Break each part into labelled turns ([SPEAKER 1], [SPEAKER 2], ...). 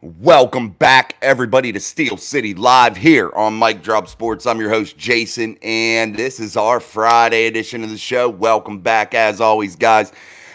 [SPEAKER 1] Welcome back, everybody, to Steel City Live here on Mic Drop Sports. I'm your host, Jason, and this is our Friday edition of the show. Welcome back, as always, guys.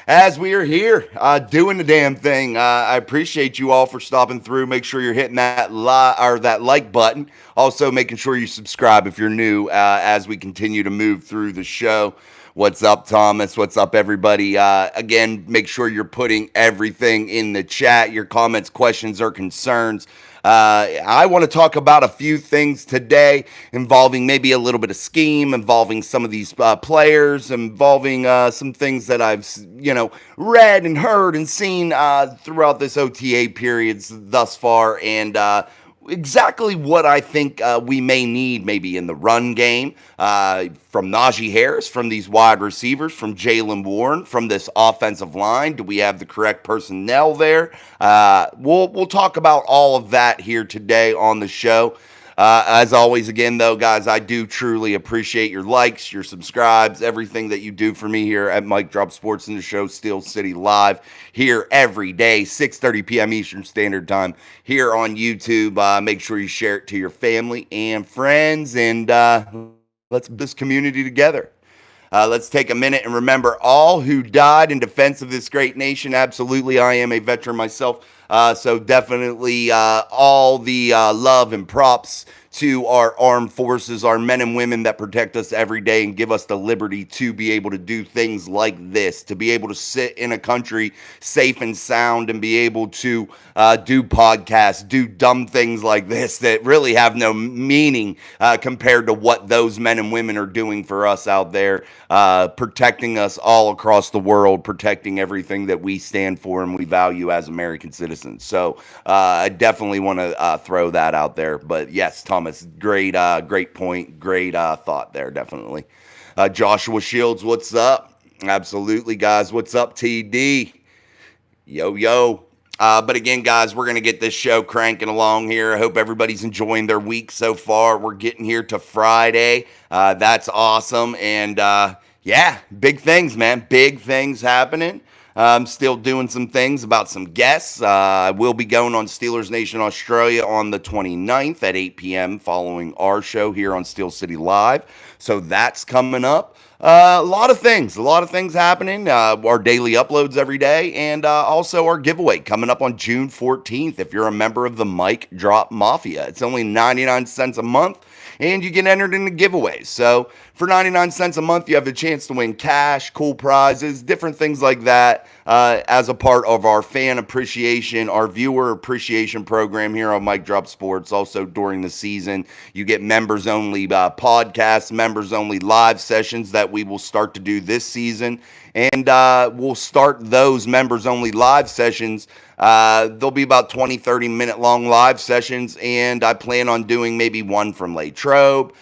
[SPEAKER 1] As we are here doing the damn thing, I appreciate you all for stopping through. Make sure you're hitting that like button. Also, making sure you subscribe if you're new as we continue to move through the show. What's up, Thomas? What's up, everybody? Again, make sure you're putting everything in the chat, your comments, questions, or concerns. I want to talk about a few things today involving maybe a little bit of scheme, involving some of these players, involving some things that I've, read and heard and seen throughout this OTA periods thus far, and exactly what I think we may need maybe in the run game from Najee Harris, from these wide receivers, from Jaylen Warren, from this offensive line. Do we have the correct personnel there? We'll talk about all of that here today on the show. As always, again, though, guys, I do truly appreciate your likes, your subscribes, everything that you do for me here at Mic Drop Sports and the show Steel City Live here every day, 6:30 p.m. Eastern Standard Time here on YouTube. Make sure you share it to your family and friends, and let's build this community together. Let's take a minute and remember all who died in defense of this great nation. Absolutely, I am a veteran myself. So definitely all the love and props to our armed forces, our men and women that protect us every day and give us the liberty to be able to do things like this, to be able to sit in a country safe and sound and be able to do podcasts, do dumb things like this that really have no meaning compared to what those men and women are doing for us out there, protecting us all across the world, protecting everything that we stand for and we value as American citizens. So I definitely want to throw that out there. But yes, Thomas, great point, great thought there, definitely. Joshua Shields, what's up? Absolutely, guys. What's up, TD? Yo, yo. But again, guys, we're going to get this show cranking along here. I hope everybody's enjoying their week so far. We're getting here to Friday. That's awesome. And yeah, big things, man. Big things happening. I'm still doing some things about some guests. I will be going on Steelers Nation Australia on the 29th at 8 p.m. following our show here on Steel City Live. So that's coming up. A lot of things happening. Our daily uploads every day, and also our giveaway coming up on June 14th. If you're a member of the Mic Drop Mafia, it's only 99 cents a month, and you get entered into giveaways. So for 99 cents a month, you have the chance to win cash, cool prizes, different things like that as a part of our fan appreciation, our viewer appreciation program here on Mic Drop Sports. Also during the season, you get members only podcasts, members only live sessions that we will start to do this season. And we'll start those members only live sessions. There'll be about 20, 30-minute long live sessions, and I plan on doing maybe one from Latrobe,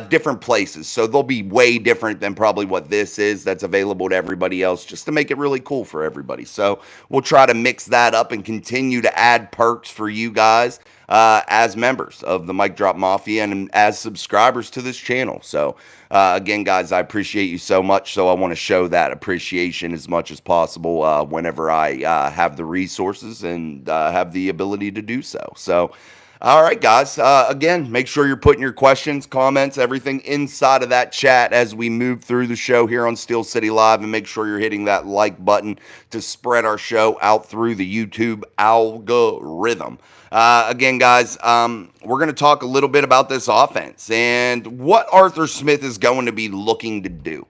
[SPEAKER 1] different places. So they'll be way different than probably what this is that's available to everybody else, just to make it really cool for everybody. So we'll try to mix that up and continue to add perks for you guys as members of the Mic Drop Mafia and as subscribers to this channel. So again, guys, I appreciate you so much. So I want to show that appreciation as much as possible whenever I have the resources and have the ability to do so. So, all right, guys. Again, make sure you're putting your questions, comments, everything inside of that chat as we move through the show here on Steel City Live, and make sure you're hitting that like button to spread our show out through the YouTube algorithm. Again, guys, we're going to talk a little bit about this offense and what Arthur Smith is going to be looking to do.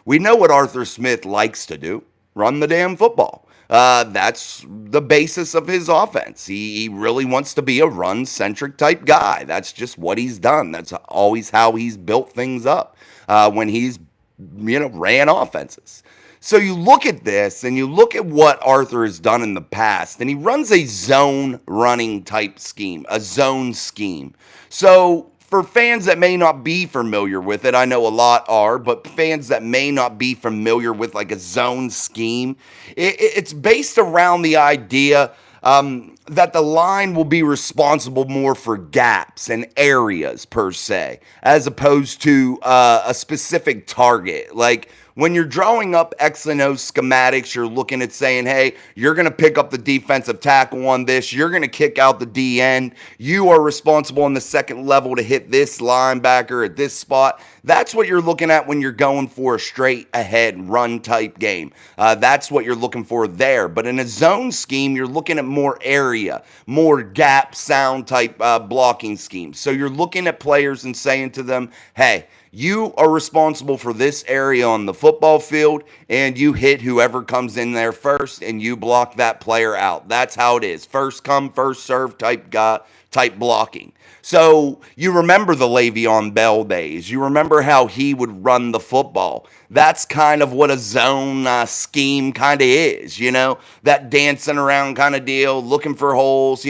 [SPEAKER 1] We know what Arthur Smith likes to do: run the damn football. That's the basis of his offense. He really wants to be a run-centric type guy. That's just what he's done. That's always how he's built things up when he's, ran offenses. So you look at this and you look at what Arthur has done in the past, and he runs a zone running type scheme, a zone scheme. So for fans that may not be familiar with it, I know a lot are, but fans that may not be familiar with like a zone scheme, it's based around the idea that the line will be responsible more for gaps and areas per se, as opposed to a specific target. Like when you're drawing up X and O schematics, you're looking at saying, hey, you're going to pick up the defensive tackle on this. You're going to kick out the D end. You are responsible on the second level to hit this linebacker at this spot. That's what you're looking at when you're going for a straight ahead run type game. That's what you're looking for there. But in a zone scheme, you're looking at more area, more gap sound type blocking schemes. So you're looking at players and saying to them, hey, you are responsible for this area on the football field, and you hit whoever comes in there first, and you block that player out. That's how it is. First come, first serve type guy, type blocking. So you remember the Le'Veon Bell days. You remember how he would run the football. That's kind of what a zone scheme kind of is, that dancing around kind of deal, looking for holes,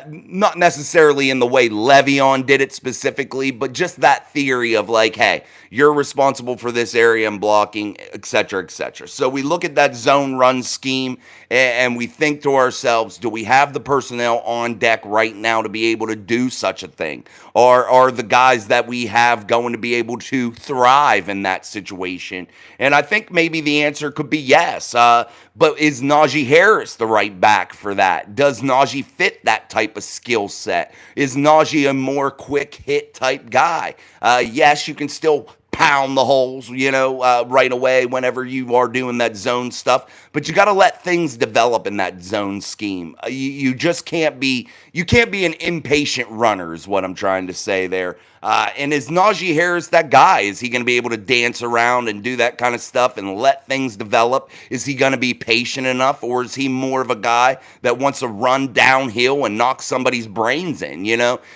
[SPEAKER 1] not necessarily in the way Le'Veon did it specifically, but just that theory of like, hey, you're responsible for this area and blocking, et cetera, et cetera. So we look at that zone run scheme and we think to ourselves, do we have the personnel on deck right now to be able to do such a thing? Or are the guys that we have going to be able to thrive in that situation? And I think maybe the answer could be yes. But is Najee Harris the right back for that? Does Najee fit that type of skill set? Is Najee a more quick hit type guy? Yes, you can still pound the holes, right away whenever you are doing that zone stuff. But you got to let things develop in that zone scheme. You just can't be an impatient runner is what I'm trying to say there. And is Najee Harris that guy? Is he going to be able to dance around and do that kind of stuff and let things develop? Is he going to be patient enough, or is he more of a guy that wants to run downhill and knock somebody's brains in?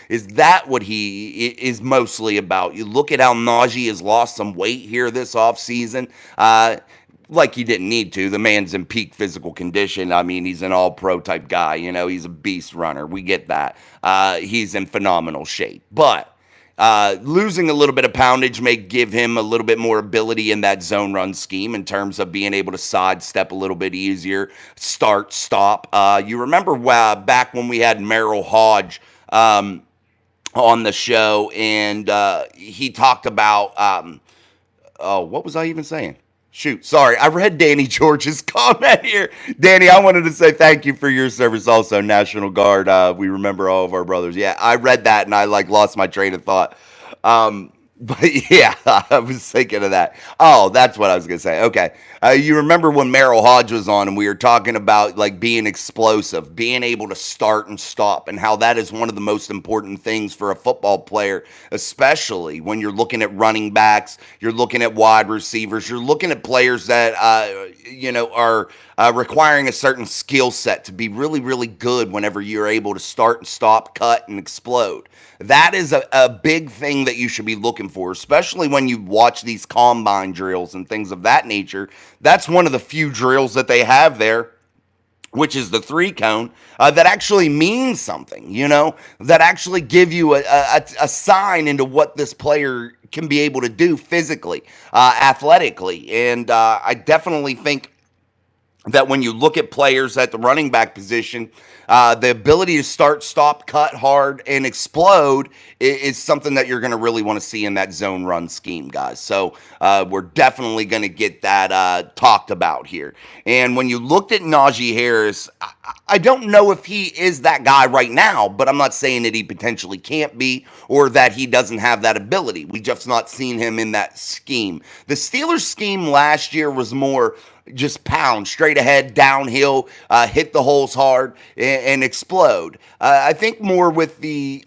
[SPEAKER 1] Is that what he is mostly about? You look at how Najee has lost some weight here this offseason. Like he didn't need to. The man's in peak physical condition. I mean, he's an all-pro type guy. He's a beast runner. We get that. He's in phenomenal shape. But losing a little bit of poundage may give him a little bit more ability in that zone run scheme in terms of being able to sidestep a little bit easier, start, stop. You remember back when we had Merrill Hodge on the show, and he talked about, what was I even saying? Shoot, sorry. I read Danny George's comment here. Danny, I wanted to say thank you for your service also, National Guard. We remember all of our brothers. Yeah, I read that and I lost my train of thought. But yeah, I was thinking of that. Oh, that's what I was going to say. Okay. You remember when Merrill Hodge was on and we were talking about being explosive, being able to start and stop, and how that is one of the most important things for a football player, especially when you're looking at running backs, you're looking at wide receivers, you're looking at players that, are requiring a certain skill set to be really, really good whenever you're able to start and stop, cut, and explode. That is a big thing that you should be looking for, especially when you watch these combine drills and things of that nature. That's one of the few drills that they have there, which is the 3-cone, that actually means something, that actually give you a sign into what this player can be able to do physically, athletically. And I definitely think that when you look at players at the running back position, the ability to start, stop, cut hard, and explode is something that you're going to really want to see in that zone run scheme, guys. So we're definitely going to get that talked about here. And when you looked at Najee Harris, I don't know if he is that guy right now, but I'm not saying that he potentially can't be or that he doesn't have that ability. We just not seen him in that scheme. The Steelers scheme last year was more just pound straight ahead, downhill, hit the holes hard, and explode. I think more with we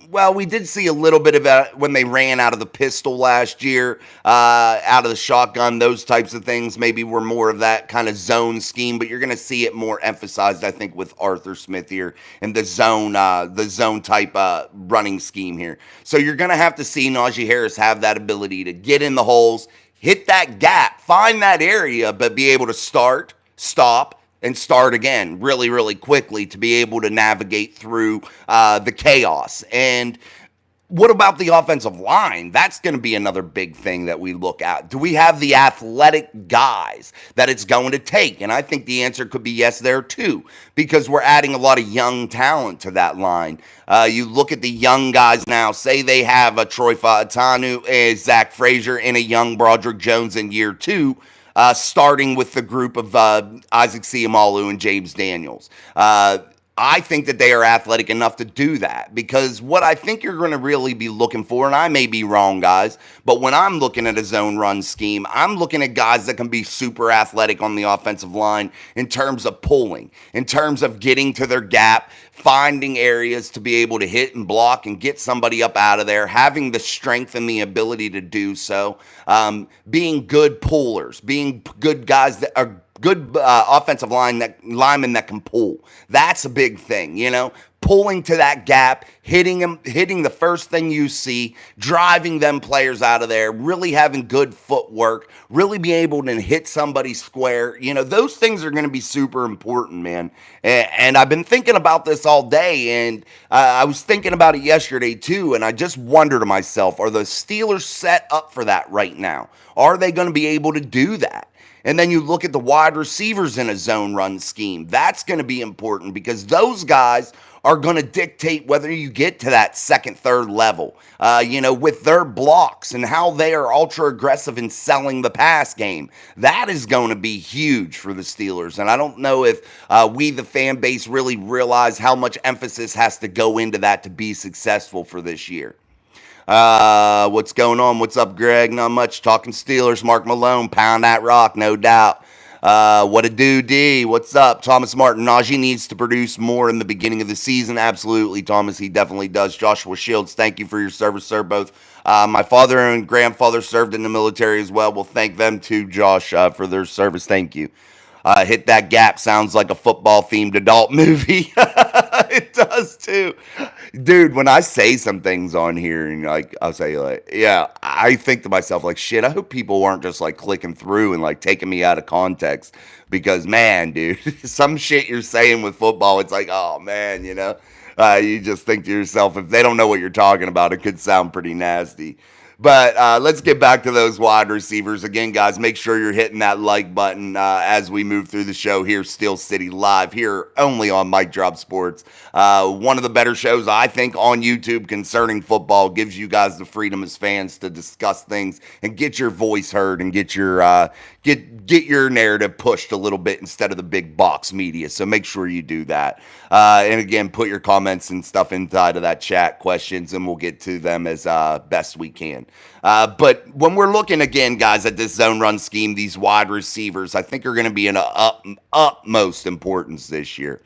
[SPEAKER 1] did see a little bit of that when they ran out of the pistol last year, out of the shotgun, those types of things maybe were more of that kind of zone scheme, but you're going to see it more emphasized, I think, with Arthur Smith here and the zone type running scheme here. So you're going to have to see Najee Harris have that ability to get in the holes, hit that gap, find that area, but be able to start, stop, and start again really, really quickly to be able to navigate through the chaos. And what about the offensive line? That's going to be another big thing that we look at. Do we have the athletic guys that it's going to take? And I think the answer could be yes there too, because we're adding a lot of young talent to that line. You look at the young guys now, say they have a Troy Fautanu, a Zach Frazier, and a young Broderick Jones in year 2. starting with the group of Isaac Seumalo and James Daniels. I think that they are athletic enough to do that, because what I think you're going to really be looking for, and I may be wrong, guys, but when I'm looking at a zone run scheme, I'm looking at guys that can be super athletic on the offensive line in terms of pulling, in terms of getting to their gap, finding areas to be able to hit and block and get somebody up out of there, having the strength and the ability to do so, being good pullers, being good guys that are good offensive linemen that can pull. That's a big thing, pulling to that gap, hitting the first thing you see, driving them players out of there, really having good footwork, really be able to hit somebody square. Those things are going to be super important, man. And I've been thinking about this all day, and I was thinking about it yesterday too, and I just wonder to myself, are the Steelers set up for that right now? Are they going to be able to do that? And then you look at the wide receivers in a zone run scheme. That's going to be important, because those guys are going to dictate whether you get to that second, third level, with their blocks and how they are ultra aggressive in selling the pass game. That is going to be huge for the Steelers. And I don't know if we, the fan base, really realize how much emphasis has to go into that to be successful for this year. What's going on? What's up, Greg? Not much. Talking Steelers. Mark Malone, pound that rock, no doubt. What a do, D. What's up? Thomas Martin. Najee needs to produce more in the beginning of the season. Absolutely, Thomas. He definitely does. Joshua Shields, thank you for your service, sir. Both my father and grandfather served in the military as well. We'll thank them too, Josh, for their service. Thank you. Hit That Gap sounds like a football-themed adult movie. It does too. Dude, when I say some things on here, and I'll say yeah, I think to myself, shit, I hope people aren't just clicking through and taking me out of context, because man, dude, some shit you're saying with football, it's oh man, you just think to yourself, if they don't know what you're talking about, it could sound pretty nasty. But let's get back to those wide receivers. Again, guys, make sure you're hitting that like button as we move through the show here. Steel City Live here only on Mic Drop Sports. One of the better shows, I think, on YouTube concerning football. Gives you guys the freedom as fans to discuss things and get your voice heard and get your get your narrative pushed a little bit instead of the big box media. So make sure you do that. And again, put your comments and stuff inside of that chat, questions, and we'll get to them as best we can. But when we're looking again, guys, at this zone run scheme, these wide receivers, I think are going to be in utmost importance this year.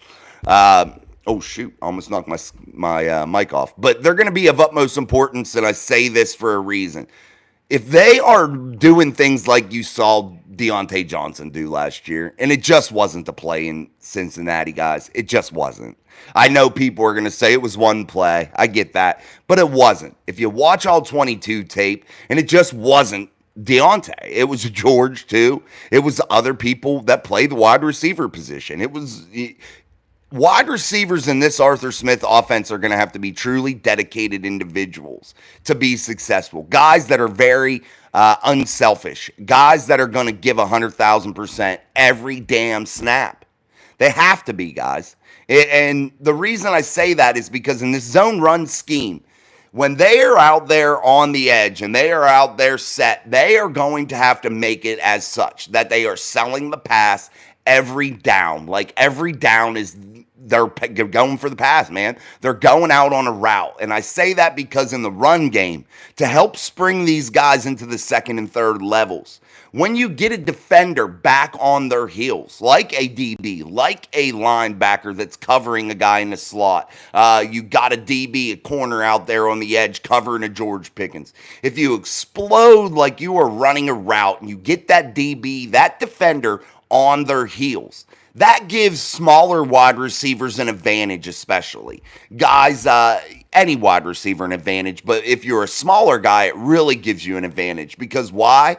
[SPEAKER 1] Oh, shoot, I almost knocked my mic off. But they're going to be of utmost importance, and I say this for a reason. If they are doing things like you saw Deontay Johnson do last year, and it just wasn't the play in Cincinnati, guys. It just wasn't. I know people are going to say it was one play. I get that. But it wasn't. If you watch all 22 tape, and it just wasn't Deontay. It was George, too. It was other people that play the wide receiver position. It was... Wide receivers in this Arthur Smith offense are going to have to be truly dedicated individuals to be successful. Guys that are very unselfish. Guys that are going to give 100,000% every damn snap. They have to be, guys. And the reason I say that is because in this zone run scheme, when they are out there on the edge and they are out there set, they are going to have to make it as such that they are selling the pass every down. Every down is... They're going for the pass, man. They're going out on a route. And I say that because in the run game, to help spring these guys into the second and third levels, when you get a defender back on their heels, like a DB, like a linebacker that's covering a guy in the slot, you got a DB, a corner out there on the edge covering a George Pickens. If you explode like you are running a route and you get that DB, that defender on their heels, that gives smaller wide receivers an advantage, especially. Guys, any wide receiver an advantage, but if you're a smaller guy, it really gives you an advantage. Because why?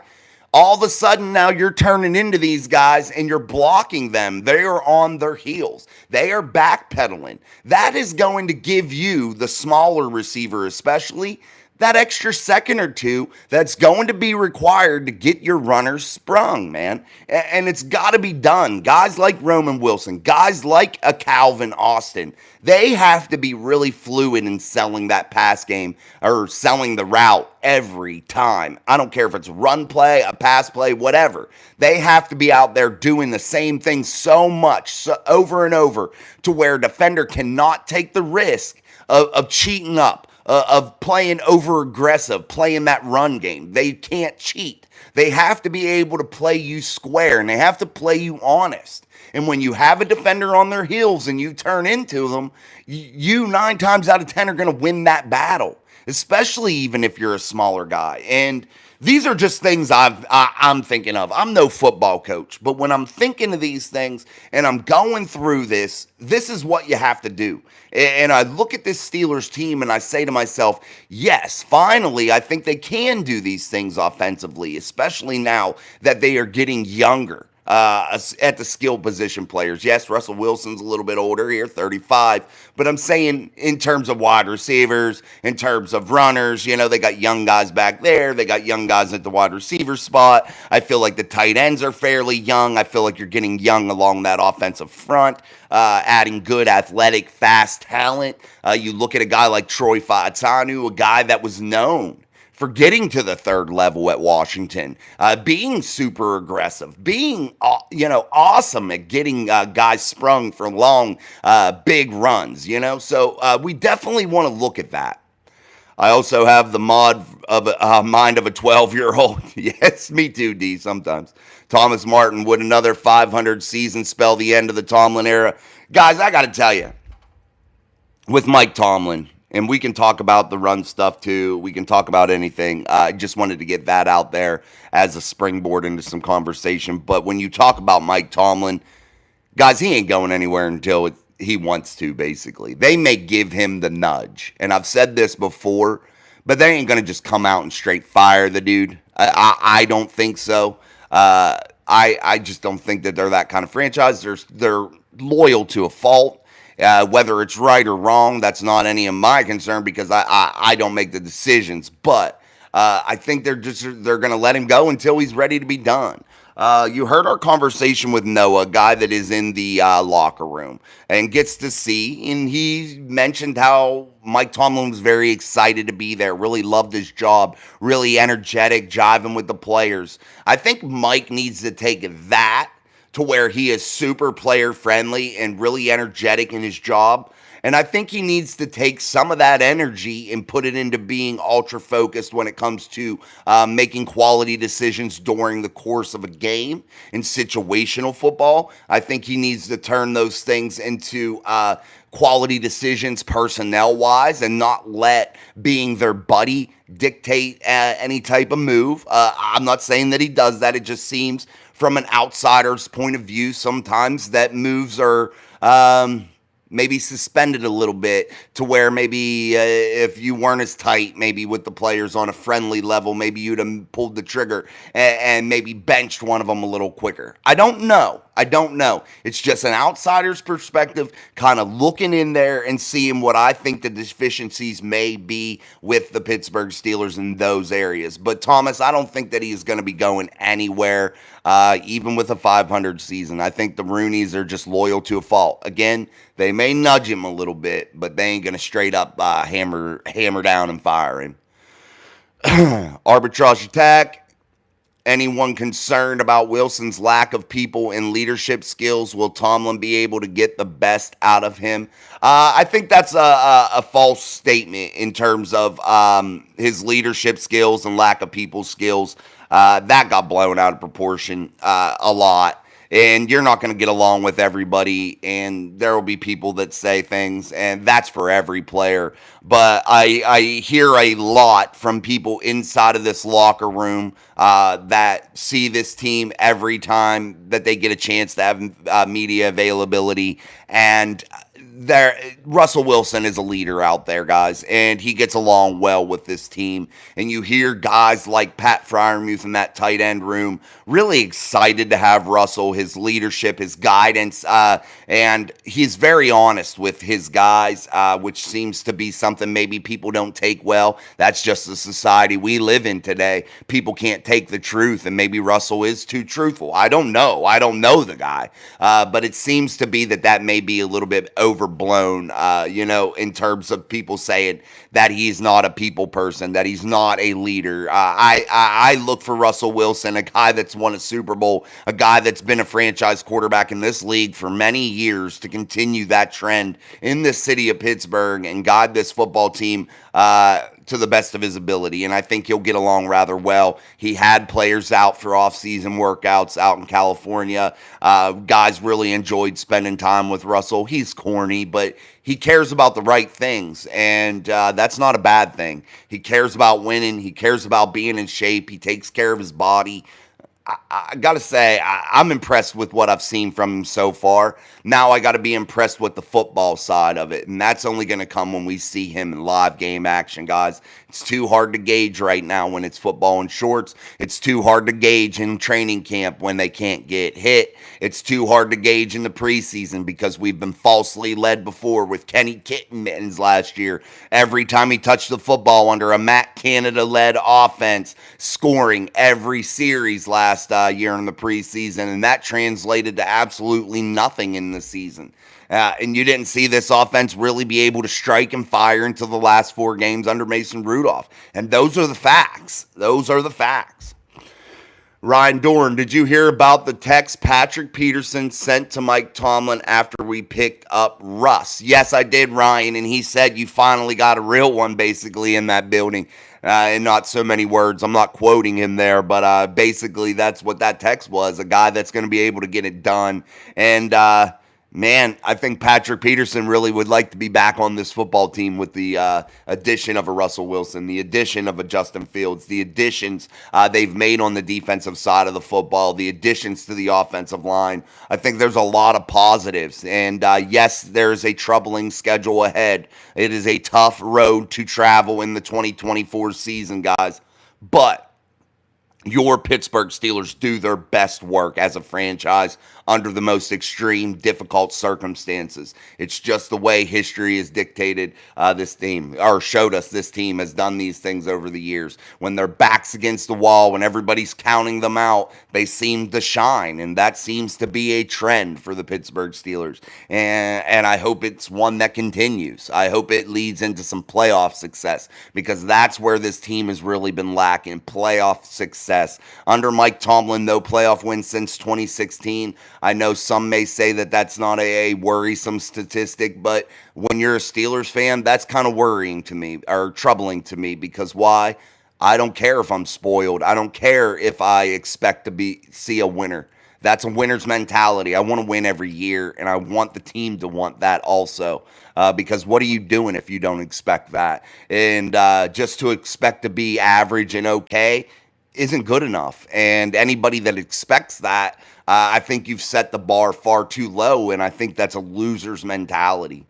[SPEAKER 1] All of a sudden now you're turning into these guys and you're blocking them. They are on their heels. They are backpedaling. That is going to give you, the smaller receiver especially, that extra second or two that's going to be required to get your runners sprung, man. And it's got to be done. Guys like Roman Wilson, guys like a Calvin Austin, they have to be really fluid in selling that pass game or selling the route every time. I don't care if it's a run play, a pass play, whatever. They have to be out there doing the same thing so much, so over and over, to where a defender cannot take the risk of cheating up, of playing over aggressive, playing that run game. They can't cheat. They have to be able to play you square, and they have to play you honest. And when you have a defender on their heels and you turn into them, you 9 times out of 10 are going to win that battle, especially even if you're a smaller guy. And these are just things I'm thinking of. I'm no football coach, but when I'm thinking of these things and I'm going through this is what you have to do. And I look at this Steelers team and I say to myself, yes, finally, I think they can do these things offensively, especially now that they are getting younger. At the skill position players. Yes, Russell Wilson's a little bit older here, 35, but I'm saying in terms of wide receivers, in terms of runners, they got young guys back there. They got young guys at the wide receiver spot. I feel like the tight ends are fairly young. I feel like you're getting young along that offensive front, adding good athletic, fast talent. You look at a guy like Troy Fautanu, a guy that was known for getting to the third level at Washington, being super aggressive, being awesome at getting guys sprung for long, big runs. So we definitely want to look at that. I also have the mind of a 12-year-old. Yes, me too, D, sometimes. Thomas Martin, would another 500 season spell the end of the Tomlin era? Guys, I got to tell you, with Mike Tomlin, and we can talk about the run stuff too. We can talk about anything. I just wanted to get that out there as a springboard into some conversation. But when you talk about Mike Tomlin, guys, he ain't going anywhere until he wants to, basically. They may give him the nudge. And I've said this before, but they ain't going to just come out and straight fire the dude. I don't think so. I just don't think that they're that kind of franchise. They're loyal to a fault. Whether it's right or wrong, that's not any of my concern because I don't make the decisions. But I think they're going to let him go until he's ready to be done. You heard our conversation with Noah, a guy that is in the locker room and gets to see, and he mentioned how Mike Tomlin was very excited to be there, really loved his job, really energetic, jiving with the players. I think Mike needs to take that to where he is super player friendly and really energetic in his job. And I think he needs to take some of that energy and put it into being ultra focused when it comes to making quality decisions during the course of a game in situational football. I think he needs to turn those things into quality decisions personnel wise and not let being their buddy dictate any type of move. I'm not saying that he does that. It just seems from an outsider's point of view sometimes that moves are maybe suspended a little bit to where maybe if you weren't as tight maybe with the players on a friendly level, maybe you'd have pulled the trigger and maybe benched one of them a little quicker. I don't know. It's just an outsider's perspective, kind of looking in there and seeing what I think the deficiencies may be with the Pittsburgh Steelers in those areas. But Thomas, I don't think that he is going to be going anywhere, even with a 500 season. I think the Rooneys are just loyal to a fault. Again, they may nudge him a little bit, but they ain't going to straight up hammer down and fire him. Arbitrage attack. Anyone concerned about Wilson's lack of people and leadership skills? Will Tomlin be able to get the best out of him? I think that's a false statement in terms of his leadership skills and lack of people skills. That got blown out of proportion a lot. And you're not going to get along with everybody, and there will be people that say things, and that's for every player. But I hear a lot from people inside of this locker room that see this team every time that they get a chance to have media availability, and Russell Wilson is a leader out there, guys, and he gets along well with this team. And you hear guys like Pat Freiermuth in that tight end room really excited to have Russell, his leadership, his guidance, and he's very honest with his guys, which seems to be something maybe people don't take well. That's just the society we live in today. People can't take the truth, and maybe Russell is too truthful. I don't know. I don't know the guy, but it seems to be that may be a little bit overblown, in terms of people saying that he's not a people person, that he's not a leader. I look for Russell Wilson, a guy that's won a Super Bowl, a guy that's been a franchise quarterback in this league for many years, to continue that trend in the city of Pittsburgh and guide this football team to the best of his ability. And I think he'll get along rather well. He had players out for off-season workouts out in California. Guys really enjoyed spending time with Russell. He's corny, but he cares about the right things, and that's not a bad thing. He cares about winning. He cares about being in shape. He takes care of his body. I got to say, I'm impressed with what I've seen from him so far. Now I got to be impressed with the football side of it, and that's only going to come when we see him in live game action, guys. It's too hard to gauge right now when it's football in shorts. It's too hard to gauge in training camp when they can't get hit. It's too hard to gauge in the preseason because we've been falsely led before with Kenny Kittenmittens last year. Every time he touched the football under a Matt Canada-led offense, scoring every series last year in the preseason, and that translated to absolutely nothing in the season. And you didn't see this offense really be able to strike and fire until the last 4 games under Mason Rudolph. And those are the facts. Those are the facts. Ryan Dorn, did you hear about the text Patrick Peterson sent to Mike Tomlin after we picked up Russ? Yes, I did, Ryan, and he said you finally got a real one, basically, in that building. In not so many words. I'm not quoting him there, but basically that's what that text was, a guy that's going to be able to get it done. And man, I think Patrick Peterson really would like to be back on this football team with the addition of a Russell Wilson, the addition of a Justin Fields, the additions they've made on the defensive side of the football, the additions to the offensive line. I think there's a lot of positives. And yes, there's a troubling schedule ahead. It is a tough road to travel in the 2024 season, guys. But your Pittsburgh Steelers do their best work as a franchise under the most extreme, difficult circumstances. It's just the way history has dictated this team, or showed us this team has done these things over the years. When their back's against the wall, when everybody's counting them out, they seem to shine, and that seems to be a trend for the Pittsburgh Steelers. And I hope it's one that continues. I hope it leads into some playoff success, because that's where this team has really been lacking, playoff success. Under Mike Tomlin, no playoff wins since 2016. I know some may say that that's not a worrisome statistic, but when you're a Steelers fan, that's kind of worrying to me, or troubling to me, because why? I don't care if I'm spoiled. I don't care if I expect to see a winner. That's a winner's mentality. I want to win every year, and I want the team to want that also, because what are you doing if you don't expect that? And just to expect to be average and okay isn't good enough. And anybody that expects that, I think you've set the bar far too low, and I think that's a loser's mentality.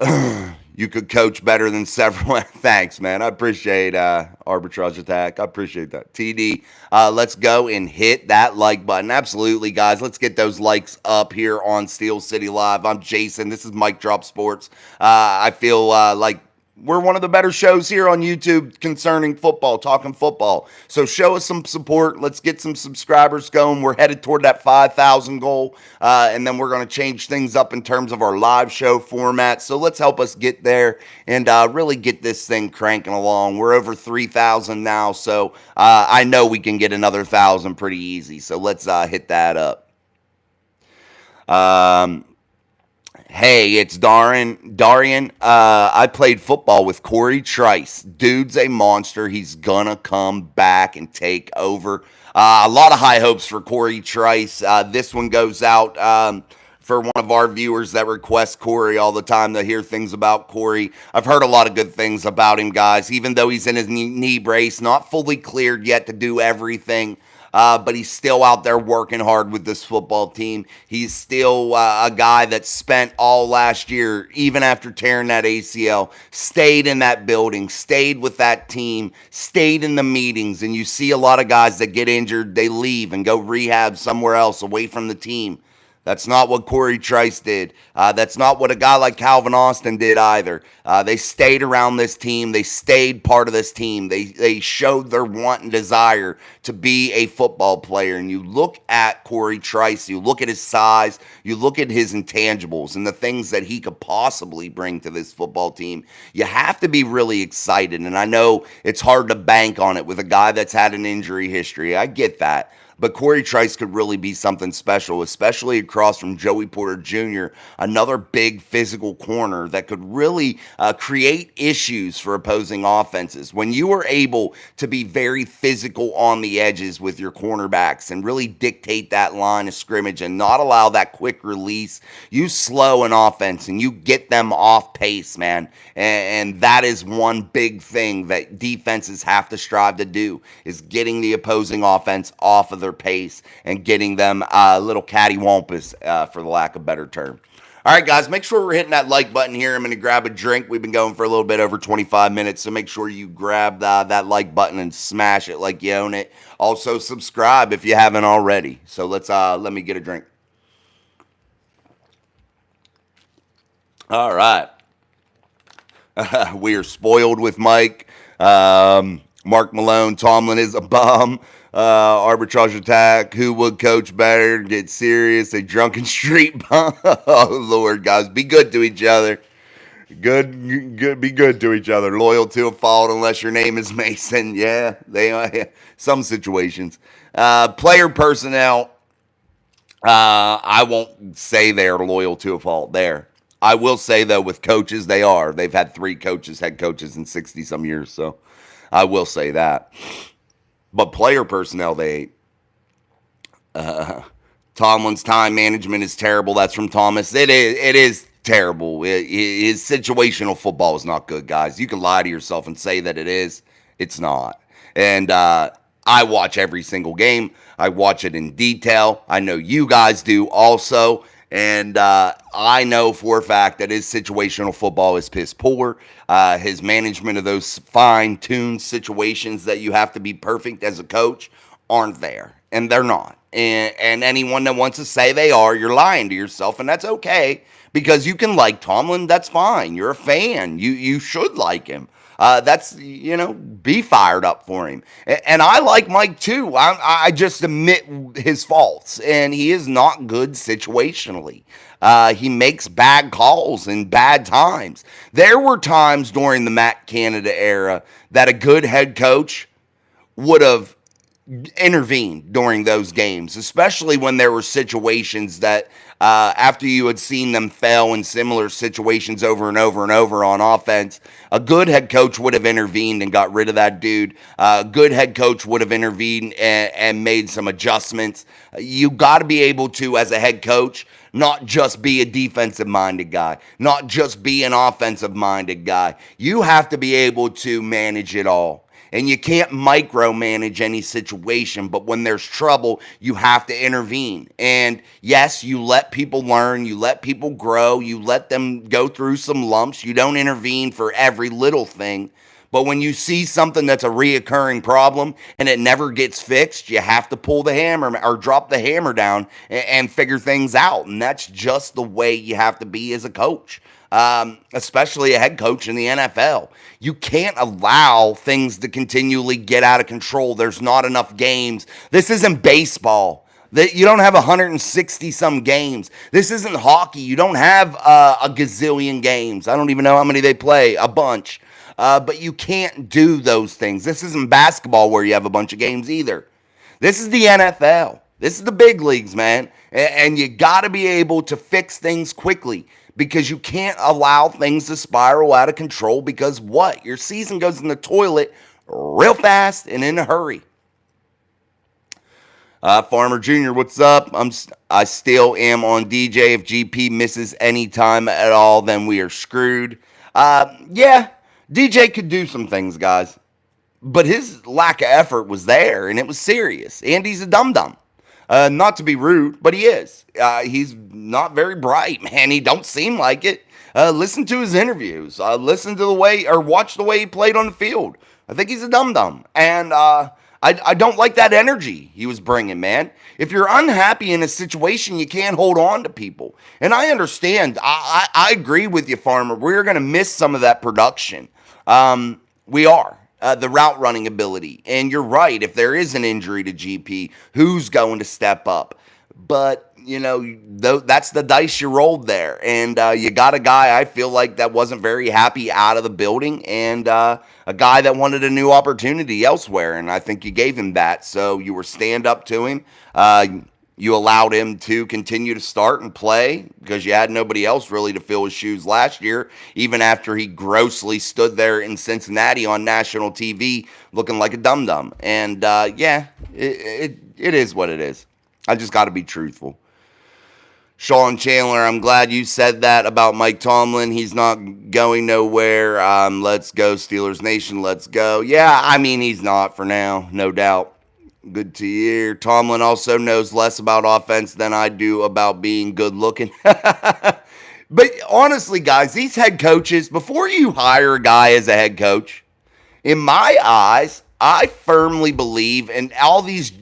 [SPEAKER 1] You could coach better than several. Thanks, man. I appreciate Arbitrage Attack. I appreciate that. TD, let's go and hit that like button. Absolutely, guys. Let's get those likes up here on Steel City Live. I'm Jason. This is Mic Drop Sports. I feel like we're one of the better shows here on YouTube concerning football, talking football. So show us some support. Let's get some subscribers going. We're headed toward that 5,000 goal, and then we're going to change things up in terms of our live show format. So let's help us get there and really get this thing cranking along. We're over 3,000 now, so I know we can get another 1,000 pretty easy. So let's hit that up. Hey, it's Darian. I played football with Corey Trice. Dude's a monster. He's gonna come back and take over. A lot of high hopes for Corey Trice. This one goes out for one of our viewers that requests Corey all the time to hear things about Corey. I've heard a lot of good things about him, guys, even though he's in his knee brace, not fully cleared yet to do everything. but he's still out there working hard with this football team. He's still a guy that spent all last year, even after tearing that ACL, stayed in that building, stayed with that team, stayed in the meetings. And you see a lot of guys that get injured, they leave and go rehab somewhere else away from the team. That's not what Corey Trice did. That's not what a guy like Calvin Austin did either. They stayed around this team. They stayed part of this team. They showed their want and desire to be a football player. And you look at Corey Trice, you look at his size, you look at his intangibles and the things that he could possibly bring to this football team. You have to be really excited. And I know it's hard to bank on it with a guy that's had an injury history. I get that. But Corey Trice could really be something special, especially across from Joey Porter Jr., another big physical corner that could really create issues for opposing offenses. When you are able to be very physical on the edges with your cornerbacks and really dictate that line of scrimmage and not allow that quick release, you slow an offense and you get them off pace, man. And that is one big thing that defenses have to strive to do, is getting the opposing offense off of their pace and getting them a little cattywampus, for the lack of a better term. All right, guys, make sure we're hitting that like button here. I'm going to grab a drink. We've been going for a little bit over 25 minutes, so make sure you grab that like button and smash it like you own it. Also, subscribe if you haven't already. So let me get a drink. All right. We are spoiled with Mike. Mark Malone, Tomlin is a bum. Arbitrage attack. Who would coach better? Get serious. A drunken street bum. Oh Lord, guys, be good to each other. Good. Be good to each other. Loyal to a fault, unless your name is Mason. Yeah, they are. Some situations. Player personnel. I won't say they're loyal to a fault there. I will say, though, with coaches, they are. They've had 3 head coaches in 60-some years, so I will say that. But player personnel, they ain't. Tomlin's time management is terrible. That's from Thomas. It is terrible. His situational football is not good, guys. You can lie to yourself and say that it is. It's not. And I watch every single game. I watch it in detail. I know you guys do also. And I know for a fact that his situational football is piss poor. His management of those fine-tuned situations that you have to be perfect as a coach aren't there. And they're not. And anyone that wants to say they are, you're lying to yourself. And that's okay, because you can like Tomlin. That's fine. You're a fan. You should like him. Be fired up for him. And I like Mike too. I just admit his faults, and he is not good situationally. He makes bad calls in bad times. There were times during the Matt Canada era that a good head coach would have intervened during those games, especially when there were situations that after you had seen them fail in similar situations over and over and over on offense, a good head coach would have intervened and got rid of that dude. A good head coach would have intervened and made some adjustments. You got to be able to, as a head coach, not just be a defensive-minded guy, not just be an offensive-minded guy. You have to be able to manage it all. And you can't micromanage any situation, but when there's trouble, you have to intervene. And yes, you let people learn, you let people grow, you let them go through some lumps. You don't intervene for every little thing. But when you see something that's a reoccurring problem and it never gets fixed, you have to pull the hammer or drop the hammer down and figure things out. And that's just the way you have to be as a coach. Especially a head coach in the NFL. You can't allow things to continually get out of control. There's not enough games. This isn't baseball. You don't have 160 some games. This isn't hockey. You don't have a gazillion games. I don't even know how many they play. A bunch. But you can't do those things. This isn't basketball where you have a bunch of games either. This is the NFL. This is the big leagues, man. And you got to be able to fix things quickly, because you can't allow things to spiral out of control, because what? Your season goes in the toilet real fast and in a hurry. Farmer Jr., what's up? I still am on DJ. If GP misses any time at all, then we are screwed. Yeah, DJ could do some things, guys. but his lack of effort was there, and it was serious. And he's a dum-dum. Not to be rude, but he is. He's not very bright, man. He don't seem like it. Listen to his interviews. Listen to the way, or watch the way he played on the field. I think he's a dum-dum. And I don't like that energy he was bringing, man. If you're unhappy in a situation, you can't hold on to people. And I understand. I agree with you, Farmer. We're going to miss some of that production. We are. The route running ability. And you're right. If there is an injury to GP, who's going to step up? But, that's the dice you rolled there. And you got a guy, I feel like, that wasn't very happy out of the building, and a guy that wanted a new opportunity elsewhere. And I think you gave him that. So you were stand up to him. You allowed him to continue to start and play because you had nobody else really to fill his shoes last year, even after he grossly stood there in Cincinnati on national TV looking like a dum-dum. And, it is what it is. I just got to be truthful. Sean Chandler, I'm glad you said that about Mike Tomlin. He's not going nowhere. Let's go, Steelers Nation. Let's go. Yeah, I mean, he's not for now, no doubt. Good to hear. Tomlin also knows less about offense than I do about being good looking. But honestly, guys, these head coaches, before you hire a guy as a head coach, in my eyes, I firmly believe, and all these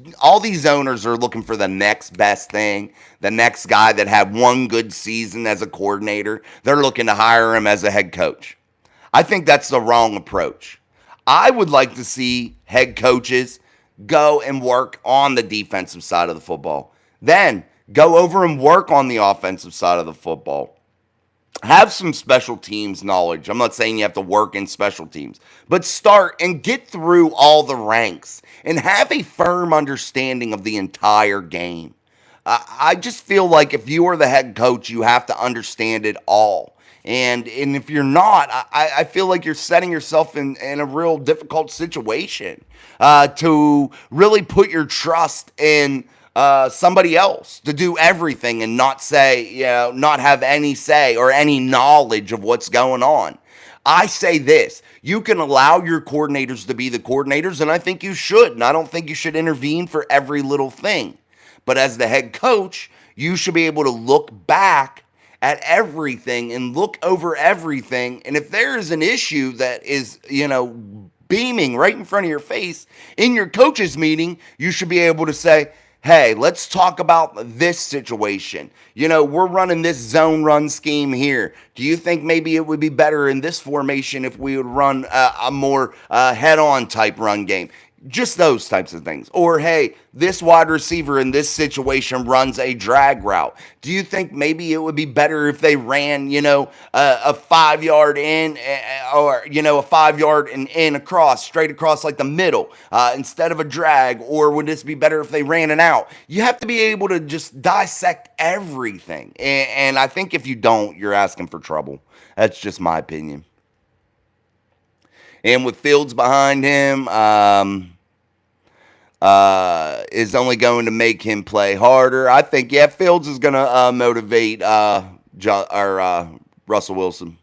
[SPEAKER 1] owners are looking for the next best thing, the next guy that had one good season as a coordinator. They're looking to hire him as a head coach. I think that's the wrong approach. I would like to see head coaches go and work on the defensive side of the football. Then go over and work on the offensive side of the football. Have some special teams knowledge. I'm not saying you have to work in special teams, but start and get through all the ranks and have a firm understanding of the entire game. I just feel like if you are the head coach, you have to understand it all. And if you're not, I feel like you're setting yourself in a real difficult situation to really put your trust in somebody else to do everything and not have any say or any knowledge of what's going on. I say this, you can allow your coordinators to be the coordinators, and I think you should, and I don't think you should intervene for every little thing. But as the head coach, you should be able to look back at everything and look over everything. And if there is an issue that is, beaming right in front of your face in your coaches meeting, you should be able to say, hey, let's talk about this situation. We're running this zone run scheme here. Do you think maybe it would be better in this formation if we would run a more head-on type run game? Just those types of things. Or, hey, this wide receiver in this situation runs a drag route. Do you think maybe it would be better if they ran, a 5 yard in or, a 5 yard and in across, straight across like the middle instead of a drag? Or would this be better if they ran it out? You have to be able to just dissect everything. And I think if you don't, you're asking for trouble. That's just my opinion. And with Fields behind him, is only going to make him play harder. I think, Fields is going to motivate Russell Wilson.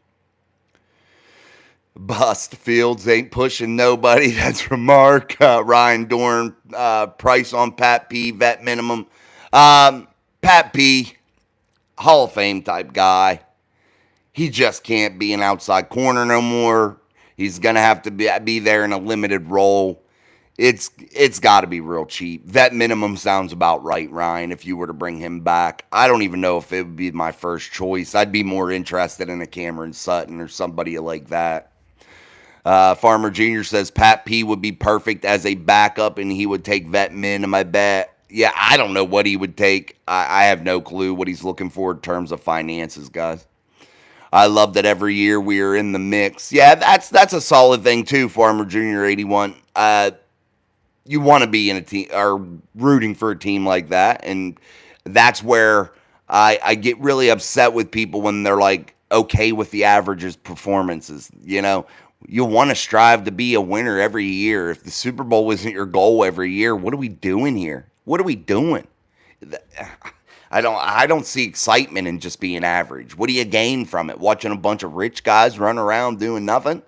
[SPEAKER 1] Bust. Fields ain't pushing nobody. That's from Mark. Ryan Dorn. Price on Pat P. Vet minimum. Pat P. Hall of Fame type guy. He just can't be an outside corner no more. He's going to have to be there in a limited role. It's got to be real cheap. Vet minimum sounds about right, Ryan, if you were to bring him back. I don't even know if it would be my first choice. I'd be more interested in a Cameron Sutton or somebody like that. Farmer Jr. says Pat P would be perfect as a backup, and he would take vet minimum, I bet. Yeah, I don't know what he would take. I have no clue what he's looking for in terms of finances, guys. I love that every year we are in the mix. Yeah, that's a solid thing too, Farmer Jr. 81. You want to be in a team or rooting for a team like that, and that's where I get really upset with people when they're like okay with the averages performances. You want to strive to be a winner every year. If the Super Bowl isn't your goal every year, what are we doing here? What are we doing? I don't see excitement in just being average. What do you gain from it? Watching a bunch of rich guys run around doing nothing?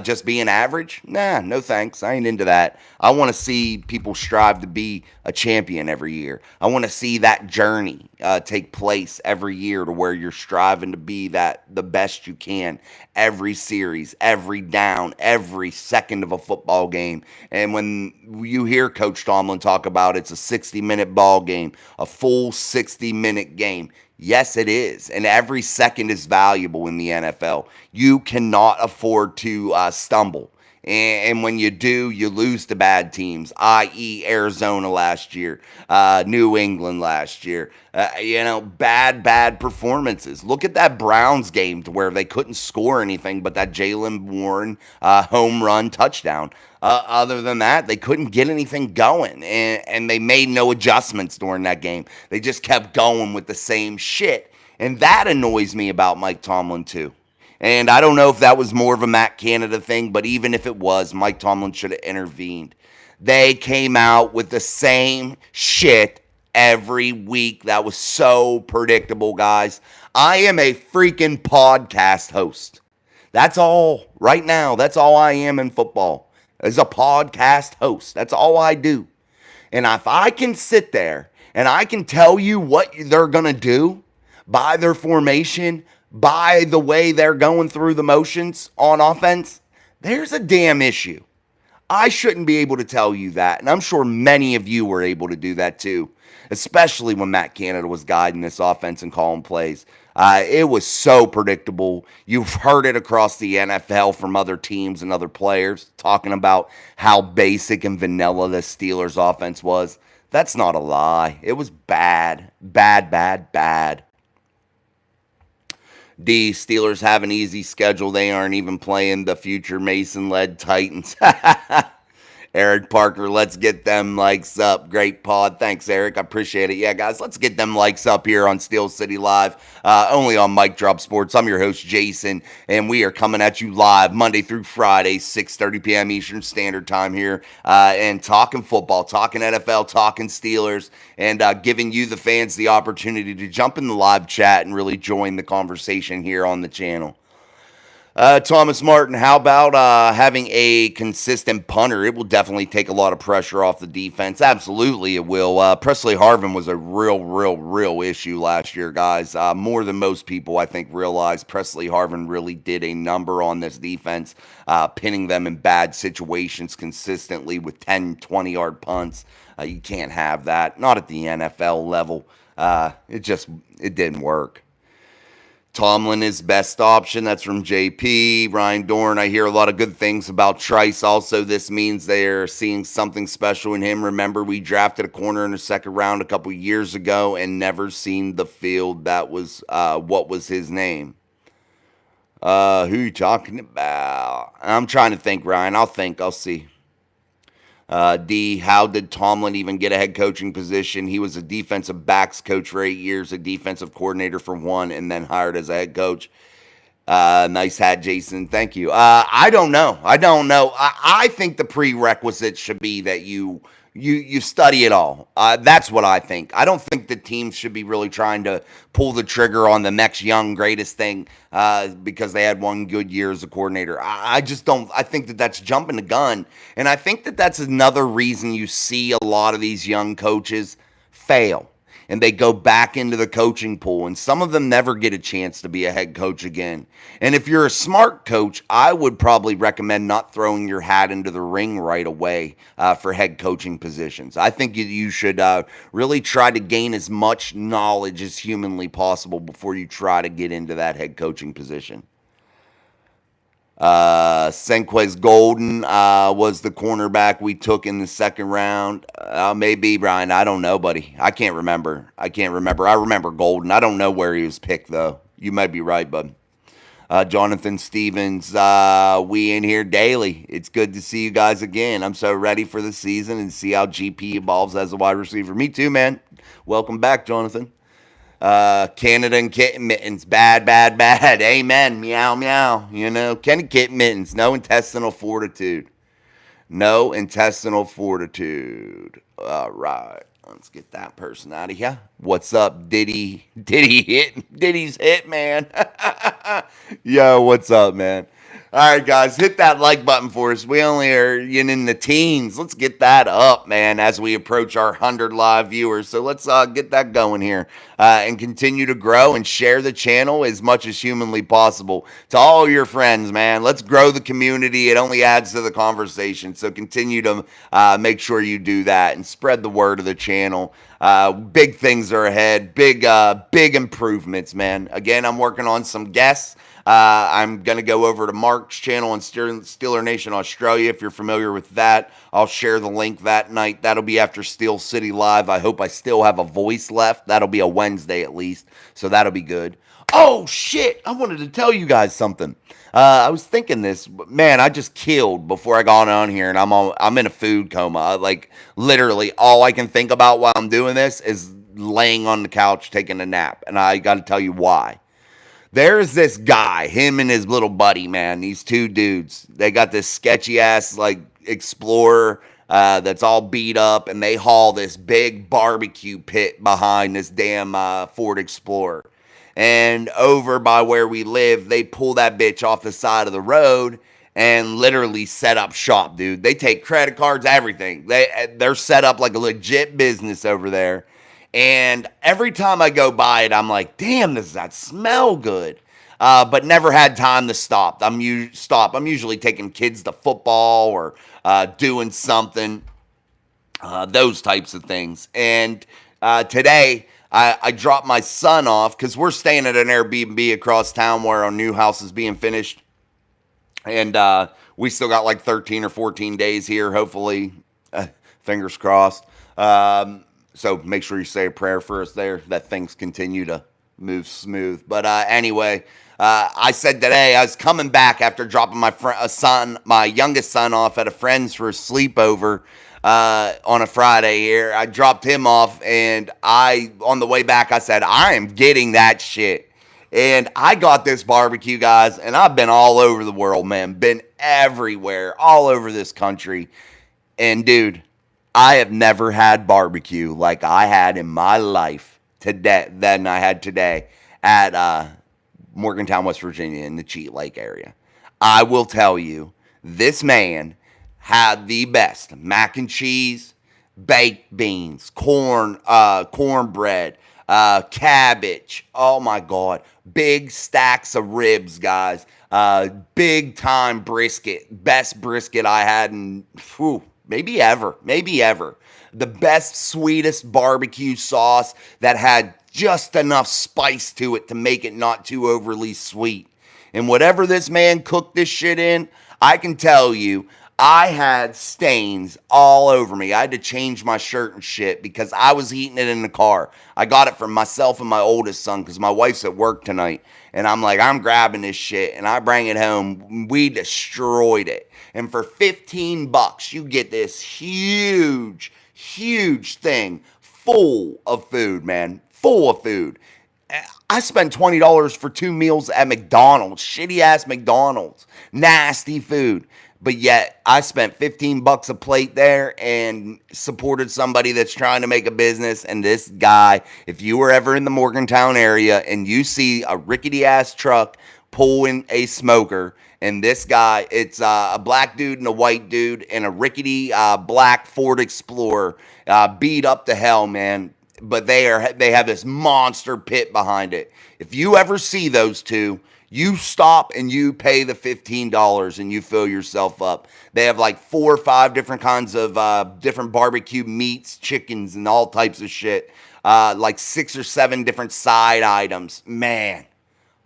[SPEAKER 1] Just being average? Nah, no thanks. I ain't into that. I want to see people strive to be a champion every year. I want to see that journey take place every year to where you're striving to be the best you can every series, every down, every second of a football game. And when you hear Coach Tomlin talk about it's a 60-minute ball game, a full 60-minute game, yes, it is. And every second is valuable in the NFL. You cannot afford to stumble. And when you do, you lose to bad teams, i.e. Arizona last year, New England last year. Bad performances. Look at that Browns game to where they couldn't score anything but that Jaylen Warren home run touchdown. Other than that, they couldn't get anything going, and they made no adjustments during that game. They just kept going with the same shit, and that annoys me about Mike Tomlin too. And I don't know if that was more of a Matt Canada thing, but even if it was, Mike Tomlin should have intervened. They came out with the same shit every week. That was so predictable, guys. I am a freaking podcast host. That's all right now. That's all I am in football, as a podcast host. That's all I do. And if I can sit there and I can tell you what they're going to do by their formation, by the way they're going through the motions on offense, there's a damn issue. I shouldn't be able to tell you that. And I'm sure many of you were able to do that too, especially when Matt Canada was guiding this offense and calling plays. It was so predictable. You've heard it across the NFL from other teams and other players talking about how basic and vanilla the Steelers offense was. That's not a lie. It was bad. Bad. The Steelers have an easy schedule. They aren't even playing the future Mason-led Titans. Eric Parker, let's get them likes up. Great pod. Thanks, Eric. I appreciate it. Yeah, guys, let's get them likes up here on Steel City Live, only on Mic Drop Sports. I'm your host, Jason, and we are coming at you live Monday through Friday, 6:30 p.m. Eastern Standard Time here, and talking football, talking NFL, talking Steelers, and giving you, the fans, the opportunity to jump in the live chat and really join the conversation here on the channel. Thomas Martin, how about having a consistent punter? It will definitely take a lot of pressure off the defense. Absolutely, it will. Presley Harvin was a real issue last year, guys. More than most people, I think, realize Presley Harvin really did a number on this defense, pinning them in bad situations consistently with 10, 20-yard punts. You can't have that. Not at the NFL level. It didn't work. Tomlin is best option. That's from JP. Ryan Dorn, I hear a lot of good things about Trice. Also, this means they're seeing something special in him. Remember, we drafted a corner in the second round a couple years ago and never seen the field. That was, what was his name? Who are you talking about? I'm trying to think, Ryan. I'll see. D, how did Tomlin even get a head coaching position? He was a defensive backs coach for 8 years, a defensive coordinator for 1, and then hired as a head coach. Nice hat, Jason. Thank you. I don't know. I think the prerequisite should be that you study it all. That's what I think. I don't think the teams should be really trying to pull the trigger on the next young greatest thing because they had one good year as a coordinator. I just don't. I think that that's jumping the gun. And I think that that's another reason you see a lot of these young coaches fail. And they go back into the coaching pool, and some of them never get a chance to be a head coach again. And if you're a smart coach, I would probably recommend not throwing your hat into the ring right away for head coaching positions. I think you should really try to gain as much knowledge as humanly possible before you try to get into that head coaching position. Senquez Golden was the cornerback we took in the second round. Maybe, Brian. I don't know, buddy. I can't remember. I remember Golden. I don't know where he was picked, though. You might be right, bud. Jonathan Stevens, we in here daily. It's good to see you guys again. I'm so ready for the season and see how GP evolves as a wide receiver. Me too, man. Welcome back, Jonathan. Canada and kitten mittens, bad. Amen. Meow, meow. Kenny kitten mittens, no intestinal fortitude. All right, let's get that person out of here. What's up, Diddy? Diddy's hit, man. Yo, what's up, man? All right, guys, hit that like button for us. We only are in the teens. Let's get that up, man, as we approach our 100 live viewers. So let's get that going here and continue to grow and share the channel as much as humanly possible to all your friends, man. Let's grow the community. It only adds to the conversation. So continue to make sure you do that and spread the word of the channel. Big things are ahead. Big improvements, man. Again, I'm working on some guests. I'm going to go over to Mark's channel on Steeler Nation Australia. If you're familiar with that, I'll share the link that night. That'll be after Steel City Live. I hope I still have a voice left. That'll be a Wednesday at least, so that'll be good. Oh, shit. I wanted to tell you guys something. I was thinking this, man, I just killed before I got on here, and I'm in a food coma. Like, literally, all I can think about while I'm doing this is laying on the couch taking a nap, and I got to tell you why. There's this guy, him and his little buddy, man. These two dudes. They got this sketchy ass like Explorer that's all beat up, and they haul this big barbecue pit behind this damn Ford Explorer. And over by where we live, they pull that bitch off the side of the road and literally set up shop, dude. They take credit cards, everything. They're set up like a legit business over there. And every time I go by it, I'm like, damn, does that smell good? But never had time to stop. I'm usually taking kids to football or doing something, those types of things. And today, I dropped my son off because we're staying at an Airbnb across town where our new house is being finished. And we still got like 13 or 14 days here, hopefully. Fingers crossed. So make sure you say a prayer for us there, that things continue to move smooth. But anyway, I said today I was coming back after dropping my youngest son off at a friend's for a sleepover on a Friday here. I dropped him off, and on the way back, I said, I am getting that shit. And I got this barbecue, guys, and I've been all over the world, man. Been everywhere, all over this country. And, dude, I have never had barbecue like I had in my life than I had today at Morgantown, West Virginia, in the Cheat Lake area. I will tell you, this man had the best mac and cheese, baked beans, cornbread, cabbage. Oh my God. Big stacks of ribs, guys. Big time brisket. Best brisket I had in, maybe ever. The best, sweetest barbecue sauce that had just enough spice to it to make it not too overly sweet. And whatever this man cooked this shit in, I can tell you, I had stains all over me. I had to change my shirt and shit because I was eating it in the car. I got it from myself and my oldest son because my wife's at work tonight. And I'm like, I'm grabbing this shit. And I bring it home. We destroyed it. And for $15, you get this huge thing full of food, man. Full of food. I spent $20 for 2 meals at McDonald's. Shitty ass McDonald's. Nasty food. But yet, I spent $15 a plate there and supported somebody that's trying to make a business. And this guy, if you were ever in the Morgantown area and you see a rickety-ass truck pulling a smoker, and this guy, it's a black dude and a white dude and a rickety black Ford Explorer, beat up to hell, man. But they have this monster pit behind it. If you ever see those two, you stop and you pay the $15 and you fill yourself up. They have like 4 or 5 different kinds of different barbecue meats, chickens, and all types of shit. Like 6 or 7 different side items. Man,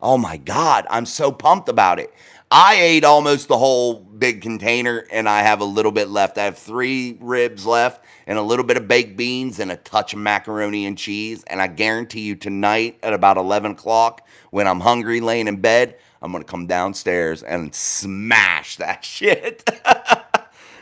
[SPEAKER 1] oh my God, I'm so pumped about it. I ate almost the whole big container, and I have a little bit left. I have 3 ribs left and a little bit of baked beans and a touch of macaroni and cheese. And I guarantee you tonight at about 11 o'clock, when I'm hungry laying in bed, I'm going to come downstairs and smash that shit.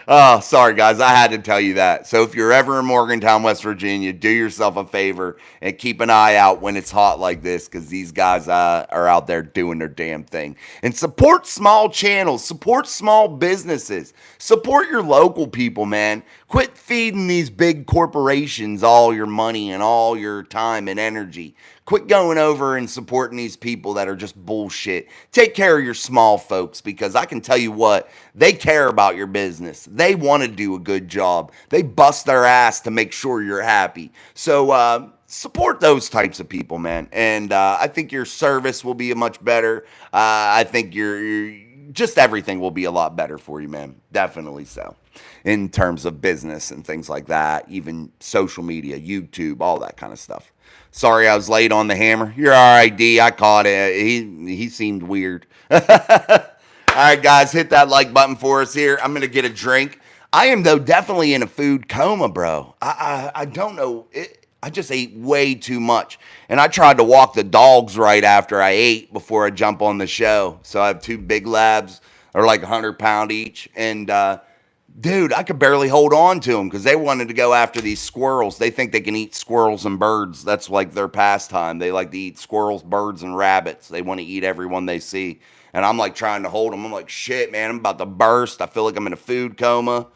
[SPEAKER 1] Oh, sorry, guys. I had to tell you that. So if you're ever in Morgantown, West Virginia, do yourself a favor and keep an eye out when it's hot like this because these guys are out there doing their damn thing. And support small channels. Support small businesses. Support your local people, man. Quit feeding these big corporations all your money and all your time and energy. Quit going over and supporting these people that are just bullshit. Take care of your small folks, because I can tell you what, they care about your business. They want to do a good job. They bust their ass to make sure you're happy. So support those types of people, man. And I think your service will be much better. I think your just everything will be a lot better for you, man. Definitely so. In terms of business and things like that, even social media, YouTube, all that kind of stuff. Sorry, I was late on the hammer. You're all right, D. I caught it. He seemed weird. All right, guys, hit that like button for us here. I'm gonna get a drink. I am, though, definitely in a food coma, bro. I don't know. I just ate way too much. And I tried to walk the dogs right after I ate before I jump on the show. So I have two big labs. They're like 100-pound each. And, dude, I could barely hold on to them because they wanted to go after these squirrels. They think they can eat squirrels and birds. That's like their pastime. They like to eat squirrels, birds, and rabbits. They want to eat everyone they see. And I'm like trying to hold them. I'm like, shit, man, I'm about to burst. I feel like I'm in a food coma.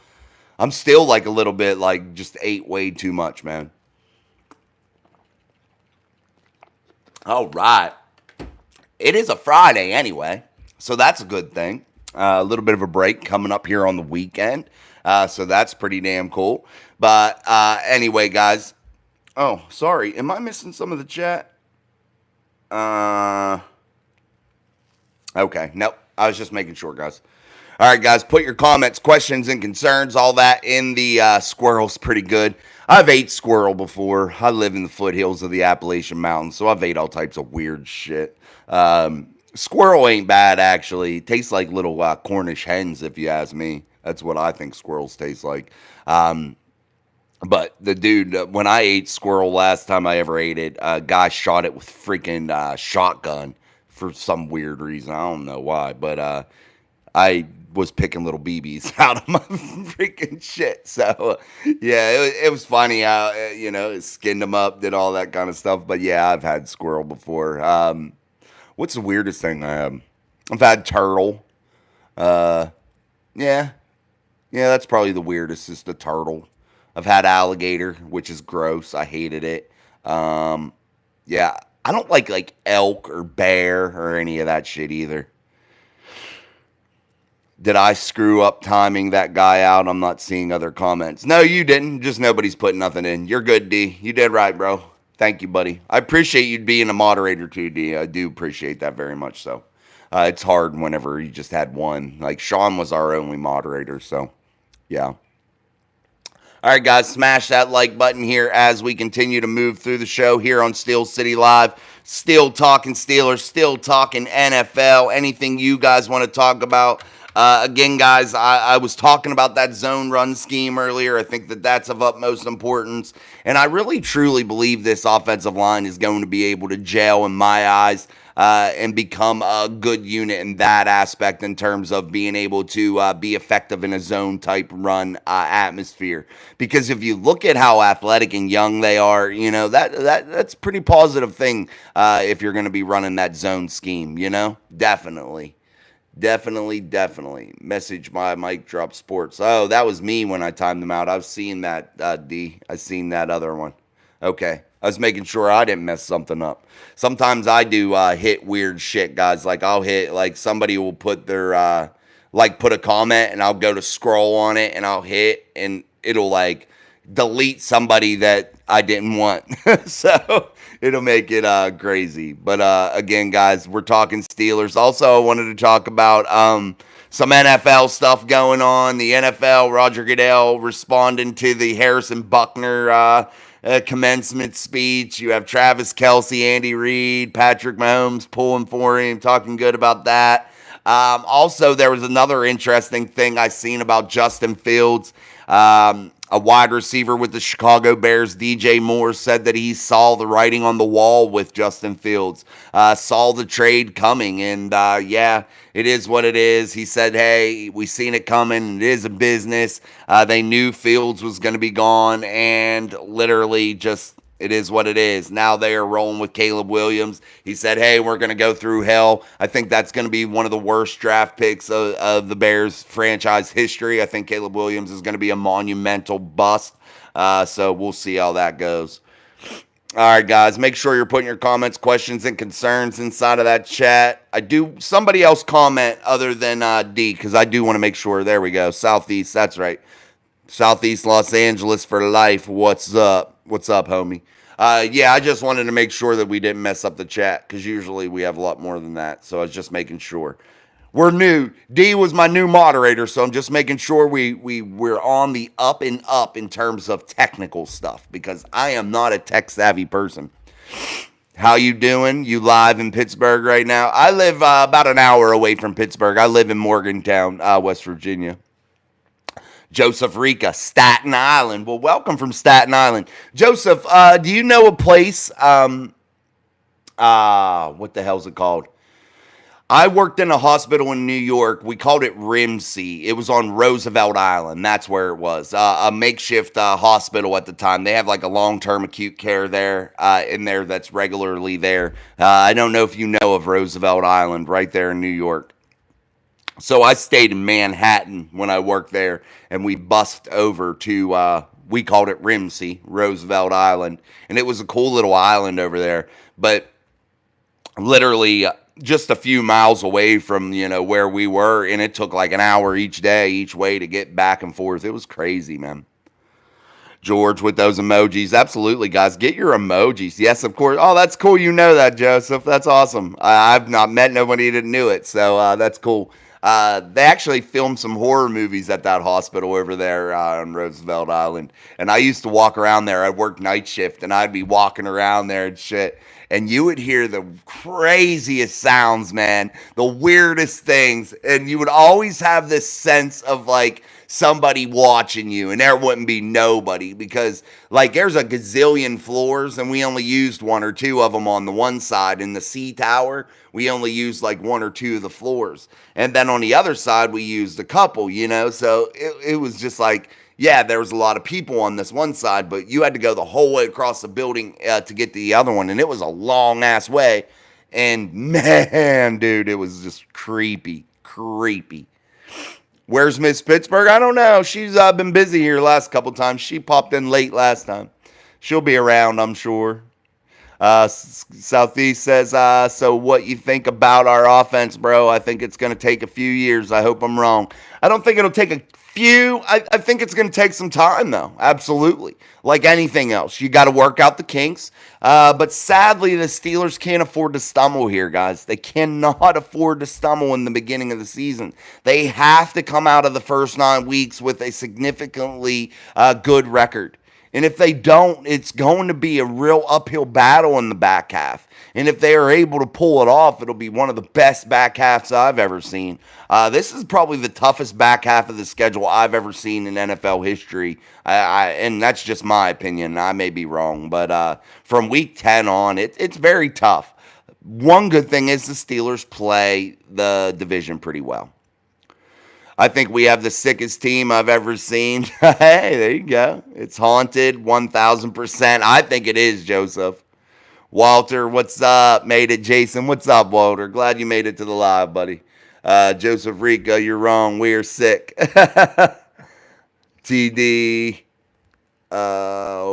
[SPEAKER 1] I'm still like a little bit like just ate way too much, man. All right. It is a Friday anyway, so that's a good thing. A little bit of a break coming up here on the weekend, so that's pretty damn cool. But anyway, guys. Oh, sorry. Am I missing some of the chat? Okay. Nope. I was just making sure, guys. All right, guys. Put your comments, questions, and concerns, all that in the squirrel's pretty good. I've ate squirrel before. I live in the foothills of the Appalachian Mountains, so I've ate all types of weird shit. Squirrel ain't bad, actually. It tastes like little Cornish hens, if you ask me. That's what I think squirrels taste like. But the dude, when I ate squirrel last time I ever ate it, a guy shot it with freaking shotgun for some weird reason. I don't know why, but I was picking little BBs out of my freaking shit. So, yeah, it was funny how, skinned them up, did all that kind of stuff. But, yeah, I've had squirrel before. What's the weirdest thing I have? I've had turtle. Yeah, that's probably the weirdest, is the turtle. I've had alligator, which is gross. I hated it. Yeah, I don't like elk or bear or any of that shit either. Did I screw up timing that guy out? I'm not seeing other comments. No, you didn't. Just nobody's putting nothing in. You're good, D. You did right, bro. Thank you, buddy. I appreciate you being a moderator too, D. I do appreciate that very much so. It's hard whenever you just had one. Like, Sean was our only moderator, so, yeah. All right, guys, smash that like button here as we continue to move through the show here on Steel City Live. Still talking Steelers, still talking NFL, anything you guys want to talk about. Again, guys, I was talking about that zone run scheme earlier. I think that's of utmost importance. And I really, truly believe this offensive line is going to be able to gel, in my eyes, and become a good unit in that aspect in terms of being able to be effective in a zone-type run atmosphere. Because if you look at how athletic and young they are, that's a pretty positive thing if you're going to be running that zone scheme, Definitely. Definitely. Message my Mic Drop Sports. Oh, that was me when I timed them out. I've seen that, D. I've seen that other one. Okay. I was making sure I didn't mess something up. Sometimes I do hit weird shit, guys. Like, I'll hit, like, somebody will put their, put a comment, and I'll go to scroll on it, and I'll hit, and it'll, delete somebody that I didn't want. So it'll make it crazy. But again, guys, we're talking Steelers. Also, I wanted to talk about some NFL stuff going on. The NFL, Roger Goodell responding to the Harrison Buckner commencement speech. You have Travis Kelce, Andy Reid, Patrick Mahomes pulling for him, talking good about that. Also, there was another interesting thing I seen about Justin Fields. A wide receiver with the Chicago Bears, DJ Moore, said that he saw the writing on the wall with Justin Fields, saw the trade coming, and yeah, it is what it is. He said, hey, we seen it coming. It is a business. They knew Fields was going to be gone, and literally just, it is what it is. Now they are rolling with Caleb Williams. He said, hey, we're going to go through hell. I think that's going to be one of the worst draft picks of the Bears franchise history. I think Caleb Williams is going to be a monumental bust. So we'll see how that goes. All right, guys, make sure you're putting your comments, questions, and concerns inside of that chat. Somebody else comment other than D, because I do want to make sure. There we go. Southeast, that's right. Southeast Los Angeles for life. What's up? What's up, homie? Yeah, I just wanted to make sure that we didn't mess up the chat, because usually we have a lot more than that. So I was just making sure. We're new. D was my new moderator, so I'm just making sure we're on the up and up in terms of technical stuff, because I am not a tech savvy person. How you doing? You live in Pittsburgh right now? I live about an hour away from Pittsburgh. I live in Morgantown, West Virginia. Joseph Rica, Staten Island. Well, welcome from Staten Island. Joseph, do you know a place? What the hell's it called? I worked in a hospital in New York. We called it Rimsey. It was on Roosevelt Island. That's where it was. A makeshift hospital at the time. They have like a long-term acute care there in there that's regularly there. I don't know if you know of Roosevelt Island right there in New York. So I stayed in Manhattan when I worked there, and we bussed over to, we called it Rimsey, Roosevelt Island. And it was a cool little island over there. But literally just a few miles away from, where we were, and it took like an hour each day, each way to get back and forth. It was crazy, man. George with those emojis. Absolutely, guys. Get your emojis. Yes, of course. Oh, that's cool. You know that, Joseph. That's awesome. I've not met nobody that knew it, so that's cool. They actually filmed some horror movies at that hospital over there on Roosevelt Island. And I used to walk around there. I worked night shift, and I'd be walking around there and shit. And you would hear the craziest sounds, man, the weirdest things. And you would always have this sense of like somebody watching you, and there wouldn't be nobody, because like there's a gazillion floors, and we only used one or two of them on the one side. In the C tower, we only used like one or two of the floors. And then on the other side, we used a couple, So it was just like, yeah, there was a lot of people on this one side, but you had to go the whole way across the building to get to the other one. And it was a long ass way. And man, dude, it was just creepy. Where's Miss Pittsburgh? I don't know. She's been busy here last couple times. She popped in late last time. She'll be around, I'm sure. Southeast says, so what you think about our offense, bro? I think it's going to take a few years. I hope I'm wrong. I don't think it'll take a few. I think it's going to take some time, though. Absolutely. Like anything else. You got to work out the kinks. But sadly, the Steelers can't afford to stumble here, guys. They cannot afford to stumble in the beginning of the season. They have to come out of the first 9 weeks with a significantly good record. And if they don't, it's going to be a real uphill battle in the back half. And if they are able to pull it off, it'll be one of the best back halves I've ever seen. This is probably the toughest back half of the schedule I've ever seen in NFL history. And that's just my opinion. I may be wrong. But from week 10 on, it's very tough. One good thing is the Steelers play the division pretty well. I think we have the sickest team I've ever seen. Hey, there you go. It's haunted 1,000%. I think it is, Joseph. Walter, what's up? Made it. Jason, what's up, Walter? Glad you made it to the live, buddy. Joseph Rica, you're wrong. We are sick. TD.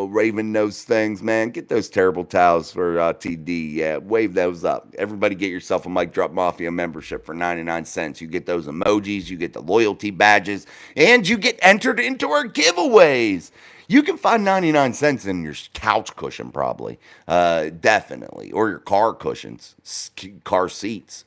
[SPEAKER 1] Raven knows things, man. Get those terrible towels for TD. Yeah, wave those up. Everybody get yourself a Mic Drop Mafia membership for 99 cents. You get those emojis, you get the loyalty badges, and you get entered into our giveaways. You can find 99 cents in your couch cushion, probably. Definitely. Or your car cushions, car seats.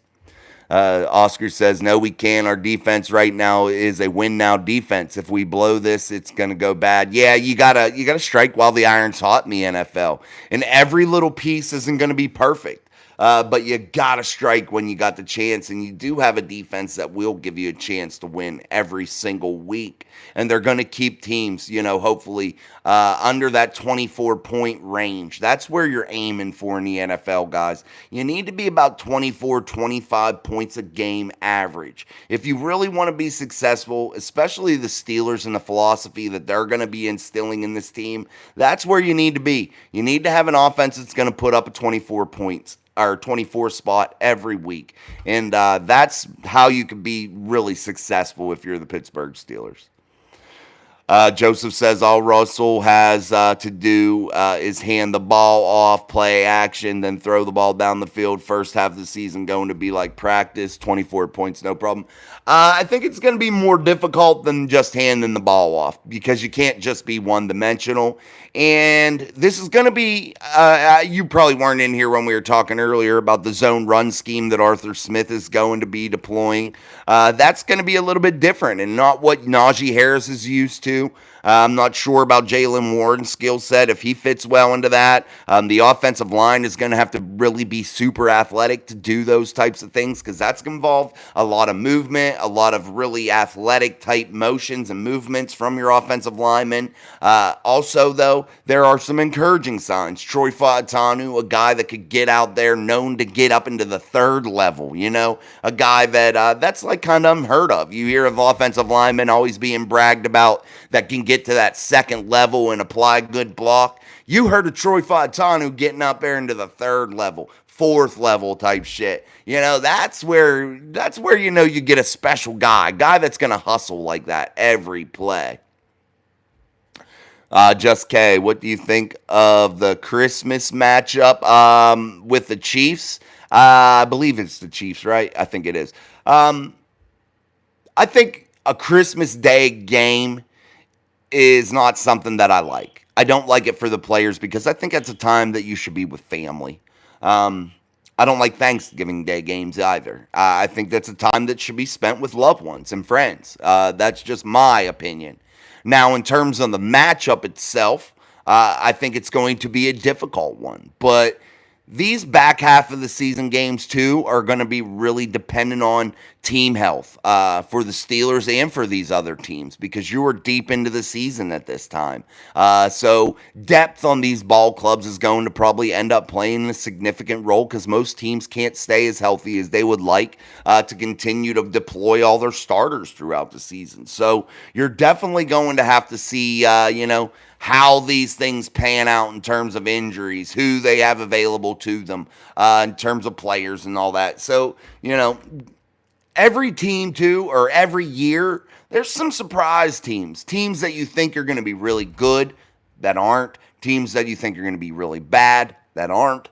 [SPEAKER 1] Oscar says, no, we can't. Our defense right now is a win now defense. If we blow this, it's going to go bad. Yeah, you gotta strike while the iron's hot in the NFL. And every little piece isn't going to be perfect. But you got to strike when you got the chance. And you do have a defense that will give you a chance to win every single week. And they're going to keep teams, hopefully under that 24-point range. That's where you're aiming for in the NFL, guys. You need to be about 24, 25 points a game average. If you really want to be successful, especially the Steelers and the philosophy that they're going to be instilling in this team, that's where you need to be. You need to have an offense that's going to put up a 24 points. Or 24 spot every week. And that's how you can be really successful if you're the Pittsburgh Steelers. Joseph says all Russell has to do is hand the ball off, play action, then throw the ball down the field. First half of the season going to be like practice, 24 points, no problem. I think it's going to be more difficult than just handing the ball off because you can't just be one-dimensional. And this is going to be, you probably weren't in here when we were talking earlier about the zone run scheme that Arthur Smith is going to be deploying. That's going to be a little bit different and not what Najee Harris is used to. I'm not sure about Jalen Warren's skill set, if he fits well into that. The offensive line is going to have to really be super athletic to do those types of things because that's going to involve a lot of movement, a lot of really athletic type motions and movements from your offensive linemen. Also, though, there are some encouraging signs. Troy Fautanu, a guy that could get out there, known to get up into the third level, a guy that that's like kind of unheard of. You hear of offensive linemen always being bragged about that can get to that second level and apply good block. You heard of Troy Fautanu getting up there into the third level, fourth level type shit. That's where you get a special guy that's going to hustle like that every play. Just K, what do you think of the Christmas matchup with the Chiefs? I believe it's the Chiefs, right? I think it is. I think a Christmas Day game is not something that I like. I don't like it for the players because I think it's a time that you should be with family. I don't like Thanksgiving Day games either. I think that's a time that should be spent with loved ones and friends. That's just my opinion. Now, in terms of the matchup itself, I think it's going to be a difficult one. But these back half of the season games, too, are going to be really dependent on team health for the Steelers and for these other teams because you are deep into the season at this time. So depth on these ball clubs is going to probably end up playing a significant role because most teams can't stay as healthy as they would like to continue to deploy all their starters throughout the season. So you're definitely going to have to see, how these things pan out in terms of injuries, who they have available to them in terms of players and all that. So, every team too, or every year, there's some surprise teams that you think are going to be really good that aren't, teams that you think are going to be really bad that aren't.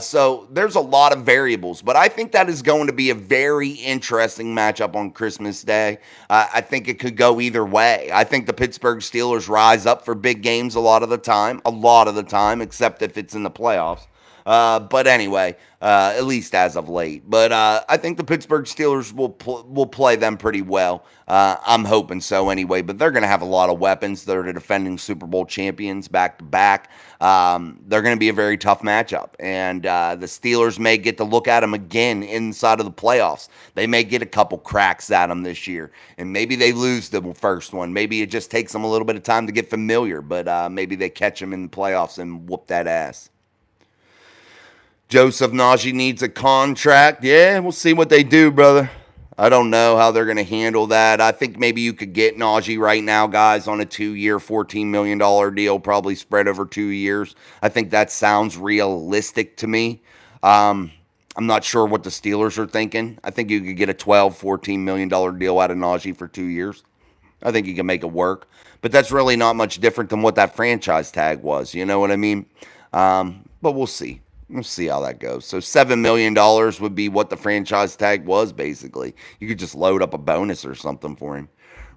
[SPEAKER 1] So there's a lot of variables, but I think that is going to be a very interesting matchup on Christmas Day. I think it could go either way. I think the Pittsburgh Steelers rise up for big games a lot of the time, except if it's in the playoffs. But anyway, at least as of late. But I think the Pittsburgh Steelers will play them pretty well. I'm hoping so anyway. But they're going to have a lot of weapons. They're the defending Super Bowl champions back to back. They're going to be a very tough matchup. And the Steelers may get to look at them again inside of the playoffs. They may get a couple cracks at them this year. And maybe they lose the first one. Maybe it just takes them a little bit of time to get familiar. But maybe they catch them in the playoffs and whoop that ass. Joseph, Najee needs a contract. Yeah, we'll see what they do, brother. I don't know how they're going to handle that. I think maybe you could get Najee right now, guys, on a 2-year, $14 million deal, probably spread over 2 years. I think that sounds realistic to me. I'm not sure what the Steelers are thinking. I think you could get a $12, $14 million deal out of Najee for 2 years. I think you can make it work. But that's really not much different than what that franchise tag was. You know what I mean? But we'll see. We'll see how that goes. So $7 million would be what the franchise tag was, basically. You could just load up a bonus or something for him.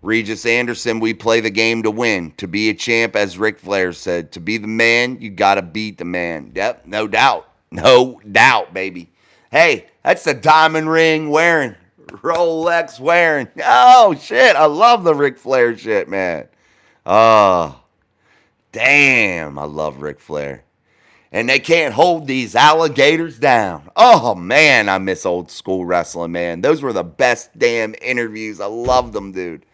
[SPEAKER 1] Regis Anderson, we play the game to win. To be a champ, as Ric Flair said. To be the man, you got to beat the man. Yep, no doubt. No doubt, baby. Hey, that's the diamond ring wearing. Rolex wearing. Oh, shit. I love the Ric Flair shit, man. Oh, damn. I love Ric Flair. And they can't hold these alligators down. Oh, man, I miss old school wrestling, man. Those were the best damn interviews. I loved them, dude.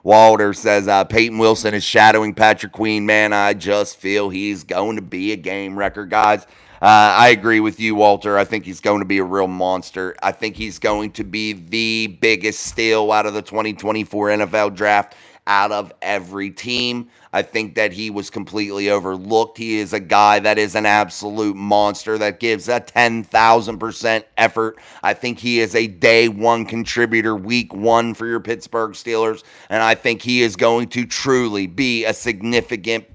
[SPEAKER 1] Walter says, Peyton Wilson is shadowing Patrick Queen. Man, I just feel he's going to be a game wrecker, guys. I agree with you, Walter. I think he's going to be a real monster. I think he's going to be the biggest steal out of the 2024 NFL draft out of every team. I think that he was completely overlooked. He is a guy that is an absolute monster that gives a 10,000% effort. I think he is a day one contributor, week one for your Pittsburgh Steelers, and I think he is going to truly be a significant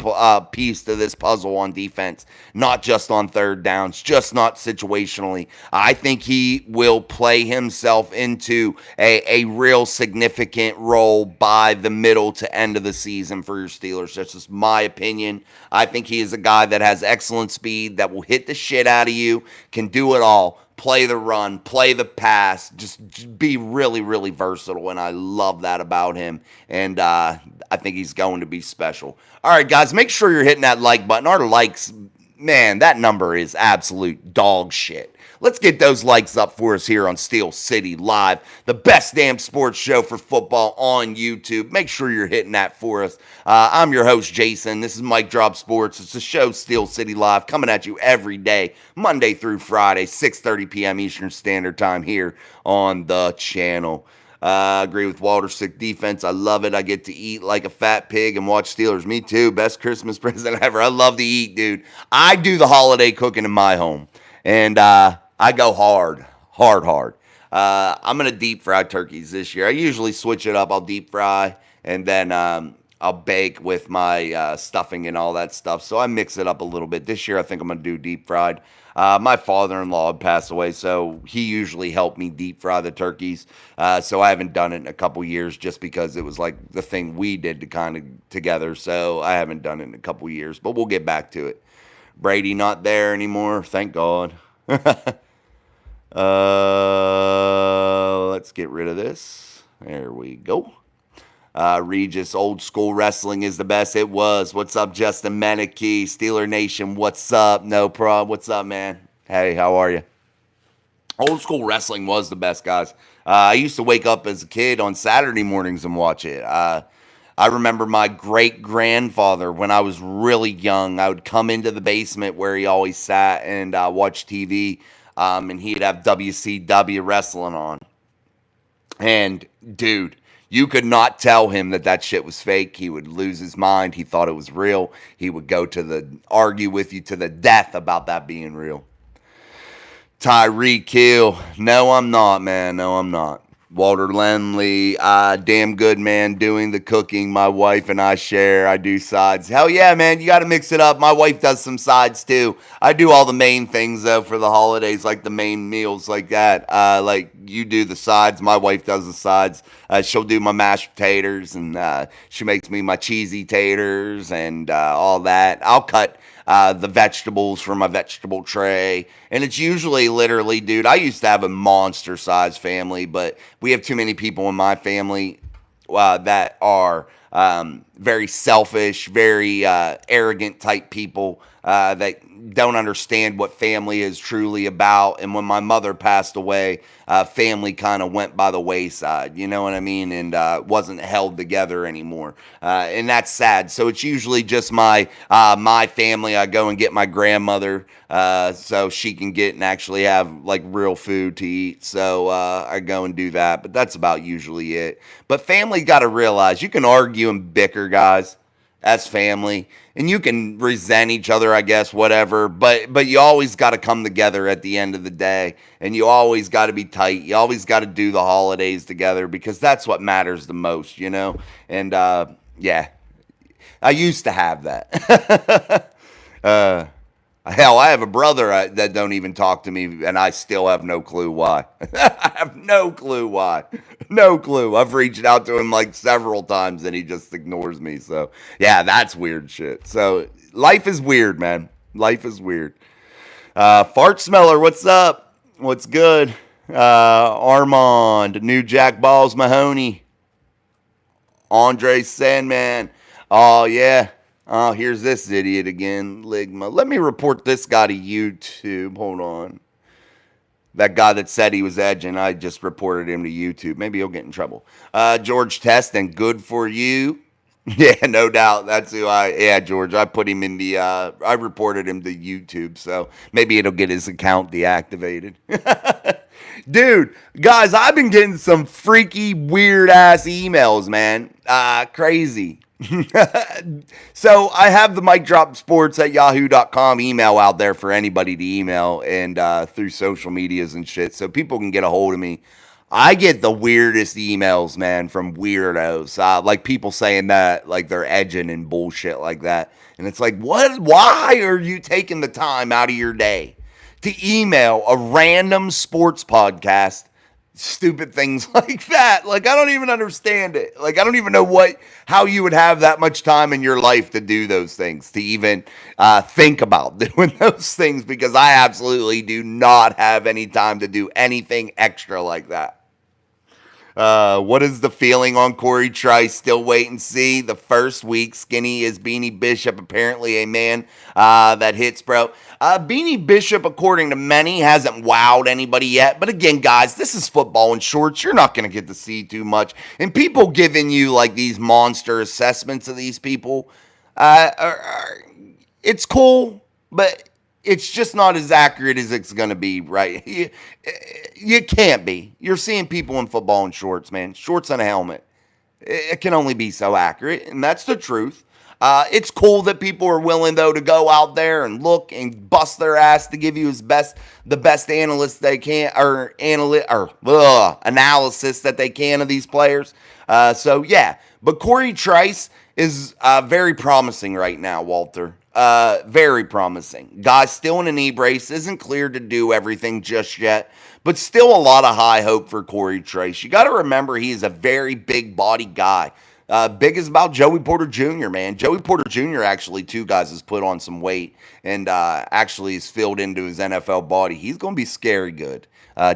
[SPEAKER 1] piece to this puzzle on defense, not just on third downs, just not situationally. I think he will play himself into a real significant role by the middle to end of the season for your Steelers. That's just my opinion. I think he is a guy that has excellent speed, that will hit the shit out of you, can do it all. Play the run, play the pass, just be really, really versatile, and I love that about him, and I think he's going to be special. All right, guys, make sure you're hitting that like button. Our likes, man, that number is absolute dog shit. Let's get those likes up for us here on Steel City Live, the best damn sports show for football on YouTube. Make sure you're hitting that for us. I'm your host, Jason. This is Mike Drop Sports. It's the show Steel City Live, coming at you every day, Monday through Friday, 6:30 p.m. Eastern Standard Time here on the channel. I agree with Walter. Sick defense. I love it. I get to eat like a fat pig and watch Steelers. Me too. Best Christmas present ever. I love to eat, dude. I do the holiday cooking in my home. And I go hard. I'm going to deep fry turkeys this year. I usually switch it up. I'll deep fry, and then I'll bake with my stuffing and all that stuff. So I mix it up a little bit. This year I think I'm going to do deep fried. My father-in-law had passed away, so he usually helped me deep fry the turkeys. So I haven't done it in a couple years just because it was like the thing we did to kind of together. So I haven't done it in a couple years, but we'll get back to it. Brady not there anymore, thank God. Let's get rid of this. There we go. Regis, old school wrestling is the best. It was. What's up, Justin Meneke? Steeler Nation, what's up? No problem. What's up, man? Hey, how are you? Old school wrestling was the best, guys. I used to wake up as a kid on Saturday mornings and watch it. I remember my great-grandfather, when I was really young, I would come into the basement where he always sat and watch TV, and he'd have WCW wrestling on. And, dude, you could not tell him that shit was fake. He would lose his mind. He thought it was real. He would argue with you to the death about that being real. Tyreek Hill. No, I'm not, man. No, I'm not. Walter Lenley, damn good, man, doing the cooking. My wife and I share. I do sides. Hell yeah, man, you got to mix it up. My wife does some sides, too. I do all the main things, though, for the holidays, like the main meals like that. Like, you do the sides. My wife does the sides. She'll do my mashed potatoes, and she makes me my cheesy taters and all that. I'll cut the vegetables from my vegetable tray. And it's usually literally, dude, I used to have a monster size family, but we have too many people in my family that are very selfish, very arrogant type people that don't understand what family is truly about. And when my mother passed away, family kind of went by the wayside, you know what I mean? And wasn't held together anymore. And that's sad. So it's usually just my family. I go and get my grandmother so she can get and actually have like real food to eat. So I go and do that. But that's about usually it. But family got to realize you can argue and bicker, guys, as family, and you can resent each other, I guess, whatever, but you always got to come together at the end of the day, and you always got to be tight. You always got to do the holidays together, because that's what matters the most, you know? And yeah, I used to have that. Hell, I have a brother that don't even talk to me, and I still have no clue why. I have no clue why. No clue. I've reached out to him like several times, and he just ignores me. So, yeah, that's weird shit. So, life is weird, man. Life is weird. Fart Smeller, what's up? What's good? Armand, New Jack Balls Mahoney. Andre Sandman. Oh, yeah. Oh, here's this idiot again, Ligma. Let me report this guy to YouTube. Hold on. That guy that said he was edging, I just reported him to YouTube. Maybe he'll get in trouble. George Teston, good for you. Yeah, no doubt. That's who George. I put him in the, I reported him to YouTube, so maybe it'll get his account deactivated. Dude, guys, I've been getting some freaky, weird-ass emails, man. Crazy. So I have the Mic Drop Sports at yahoo.com email out there for anybody to email and through social medias and shit so people can get a hold of me. I get the weirdest emails, man, from weirdos. Like people saying that like they're edging and bullshit like that. And it's like, what? Why are you taking the time out of your day to email a random sports podcast stupid things like that? Like, I don't even understand it. Like, I don't even know how you would have that much time in your life to do those things, to even think about doing those things, because I absolutely do not have any time to do anything extra like that. What is the feeling on Corey Trice? Still wait and see. The first week, Skinny is Beanie Bishop, apparently a man that hits, bro. Beanie Bishop, according to many, hasn't wowed anybody yet. But again, guys, this is football in shorts. You're not going to get to see too much. And people giving you like these monster assessments of these people, it's cool, but it's just not as accurate as it's going to be, right? You can't be. You're seeing people in football in shorts, man. Shorts and a helmet. It can only be so accurate, and that's the truth. It's cool that people are willing, though, to go out there and look and bust their ass to give you the best analyst they can, or analysis that they can of these players. So, yeah. But Corey Trice is very promising right now, Walter. Very promising. Guy still in a knee brace, isn't cleared to do everything just yet, but still a lot of high hope for Corey Trice. You got to remember he is a very big body guy. Big as about Joey Porter Jr., man. Joey Porter Jr. actually, too, guys, has put on some weight and actually is filled into his NFL body. He's going to be scary good.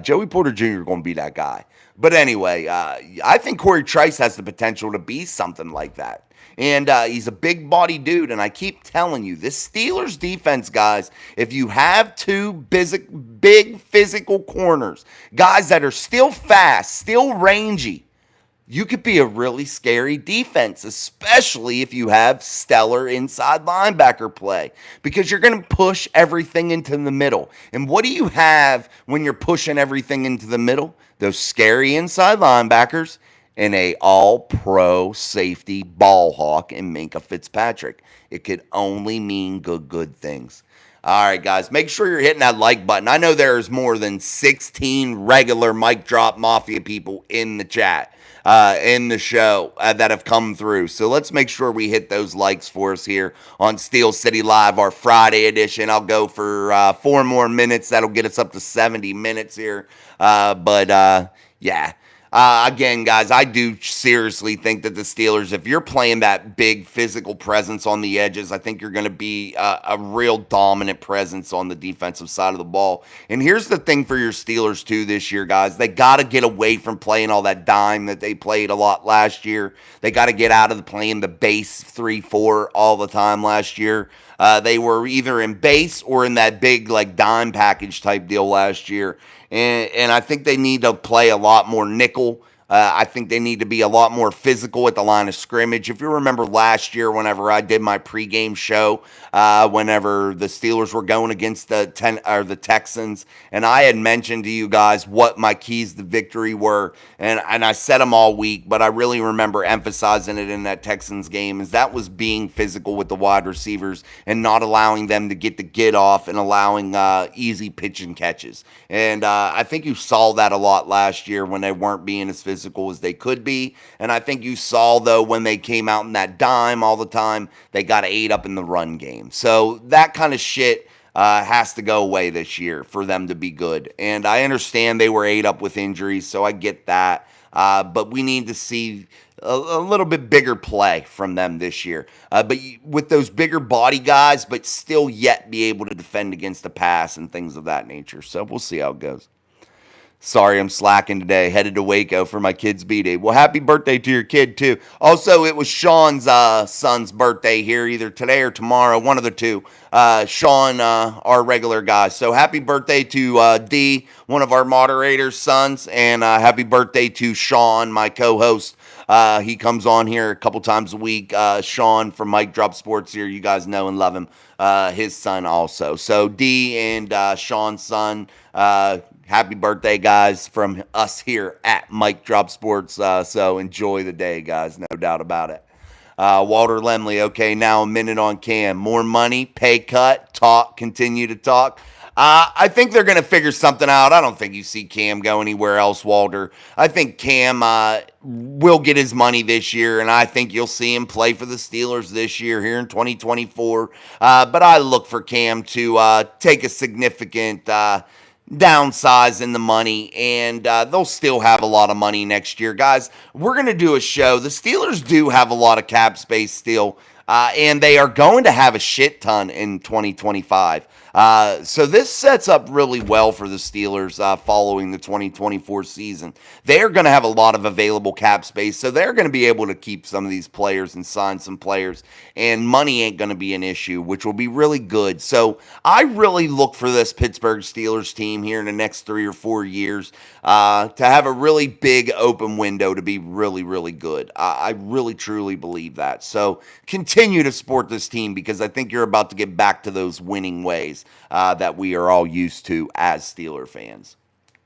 [SPEAKER 1] Joey Porter Jr. is going to be that guy. But anyway, I think Corey Trice has the potential to be something like that. And he's a big body dude. And I keep telling you, this Steelers defense, guys, if you have two big physical corners, guys that are still fast, still rangy, you could be a really scary defense, especially if you have stellar inside linebacker play, because you're going to push everything into the middle. And what do you have when you're pushing everything into the middle? Those scary inside linebackers and a all-pro safety ball hawk in Minkah Fitzpatrick. It could only mean good things. All right, guys, make sure you're hitting that like button. I know there's more than 16 regular Mic Drop Mafia people in the chat, in the show that have come through. So let's make sure we hit those likes for us here on Steel City Live, our Friday edition. I'll go for 4 more minutes. That'll get us up to 70 minutes here. Yeah. Again, guys, I do seriously think that the Steelers, if you're playing that big physical presence on the edges, I think you're going to be a real dominant presence on the defensive side of the ball. And here's the thing for your Steelers, too, this year, guys. They got to get away from playing all that dime that they played a lot last year. They got to get out of playing the base 3-4 all the time last year. They were either in base or in that big like dime package type deal last year. And I think they need to play a lot more nickel. I think they need to be a lot more physical at the line of scrimmage. If you remember last year, whenever I did my pregame show, whenever the Steelers were going against the Texans, and I had mentioned to you guys what my keys to victory were, and I said them all week, but I really remember emphasizing it in that Texans game, is that was being physical with the wide receivers and not allowing them to get off and allowing easy pitch and catches. And I think you saw that a lot last year when they weren't being as physical as they could be. And I think you saw, though, when they came out in that dime all the time, they got ate up in the run game. So that kind of shit has to go away this year for them to be good. And I understand they were ate up with injuries, so I get that. But we need to see a little bit bigger play from them this year. But with those bigger body guys, but still yet be able to defend against the pass and things of that nature. So we'll see how it goes. Sorry, I'm slacking today. Headed to Waco for my kid's B-Day. Well, happy birthday to your kid, too. Also, it was Sean's son's birthday here, either today or tomorrow, one of the two. Sean, our regular guy. So happy birthday to D, one of our moderators' sons, and happy birthday to Sean, my co-host. He comes on here a couple times a week. Sean from Mic Drop Sports here. You guys know and love him. His son also. So D and Sean's son, happy birthday, guys, from us here at Mic Drop Sports. So enjoy the day, guys. No doubt about it. Walter Lemley, okay, now a minute on Cam. More money, pay cut, talk, continue to talk. I think they're going to figure something out. I don't think you see Cam go anywhere else, Walter. I think Cam will get his money this year, and I think you'll see him play for the Steelers this year here in 2024. But I look for Cam to take a significant downsize in the money, and they'll still have a lot of money next year. Guys, we're going to do a show. The Steelers do have a lot of cap space still, and they are going to have a shit ton in 2025. So this sets up really well for the Steelers following the 2024 season. They're going to have a lot of available cap space, so they're going to be able to keep some of these players and sign some players, and money ain't going to be an issue, which will be really good. So I really look for this Pittsburgh Steelers team here in the next 3 or 4 years to have a really big open window to be really, really good. I really, truly believe that. So continue to support this team because I think you're about to get back to those winning ways that we are all used to as Steeler fans.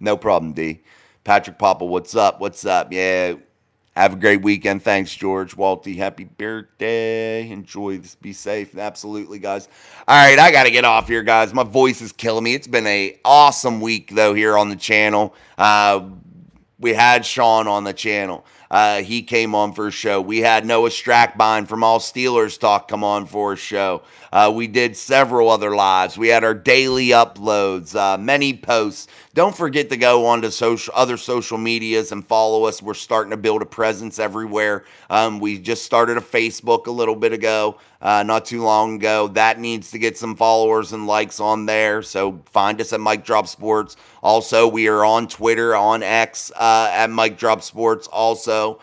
[SPEAKER 1] No problem, D. Patrick Papa, what's up? What's up? Yeah. Have a great weekend. Thanks, George. Walty, happy birthday. Enjoy this. Be safe. Absolutely, guys. All right, I got to get off here, guys. My voice is killing me. It's been an awesome week, though, here on the channel. We had Sean on the channel. He came on for a show. We had Noah Strackbine from All Steelers Talk come on for a show. We did several other lives. We had our daily uploads, many posts. Don't forget to go on to other social medias and follow us. We're starting to build a presence everywhere. We just started a Facebook a little bit ago, not too long ago. That needs to get some followers and likes on there. So find us at Mike Drop Sports. Also, we are on Twitter, on X at Mike Drop Sports. Also,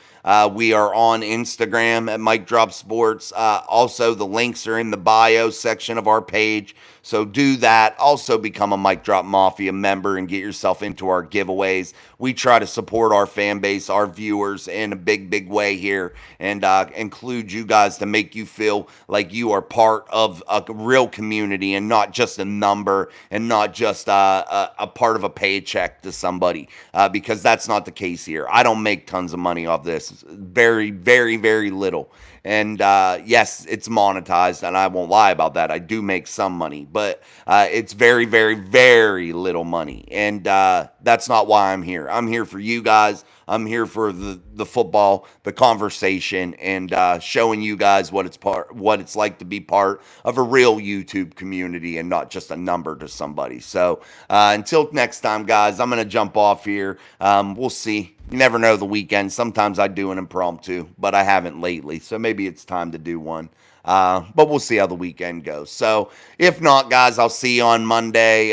[SPEAKER 1] we are on Instagram at Mike Drop Sports. Also, the links are in the bio section of our page. So do that. Also become a Mike Drop Mafia member and get yourself into our giveaways. We try to support our fan base, our viewers in a big, big way here and include you guys to make you feel like you are part of a real community and not just a number and not just a part of a paycheck to somebody because that's not the case here. I don't make tons of money off this. Very, very, very little. And yes, it's monetized, and I won't lie about that. I do make some money, but it's very, very, very little money. And that's not why I'm here. I'm here for you guys. I'm here for the football, the conversation, and showing you guys what it's like to be part of a real YouTube community and not just a number to somebody. So until next time, guys, I'm going to jump off here. We'll see. You never know the weekend. Sometimes I do an impromptu, but I haven't lately. So maybe it's time to do one. But we'll see how the weekend goes. So if not, guys, I'll see you on Monday.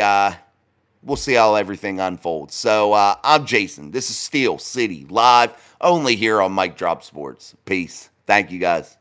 [SPEAKER 1] We'll see how everything unfolds. So I'm Jason. This is Steel City Live, only here on Mike Drop Sports. Peace. Thank you, guys.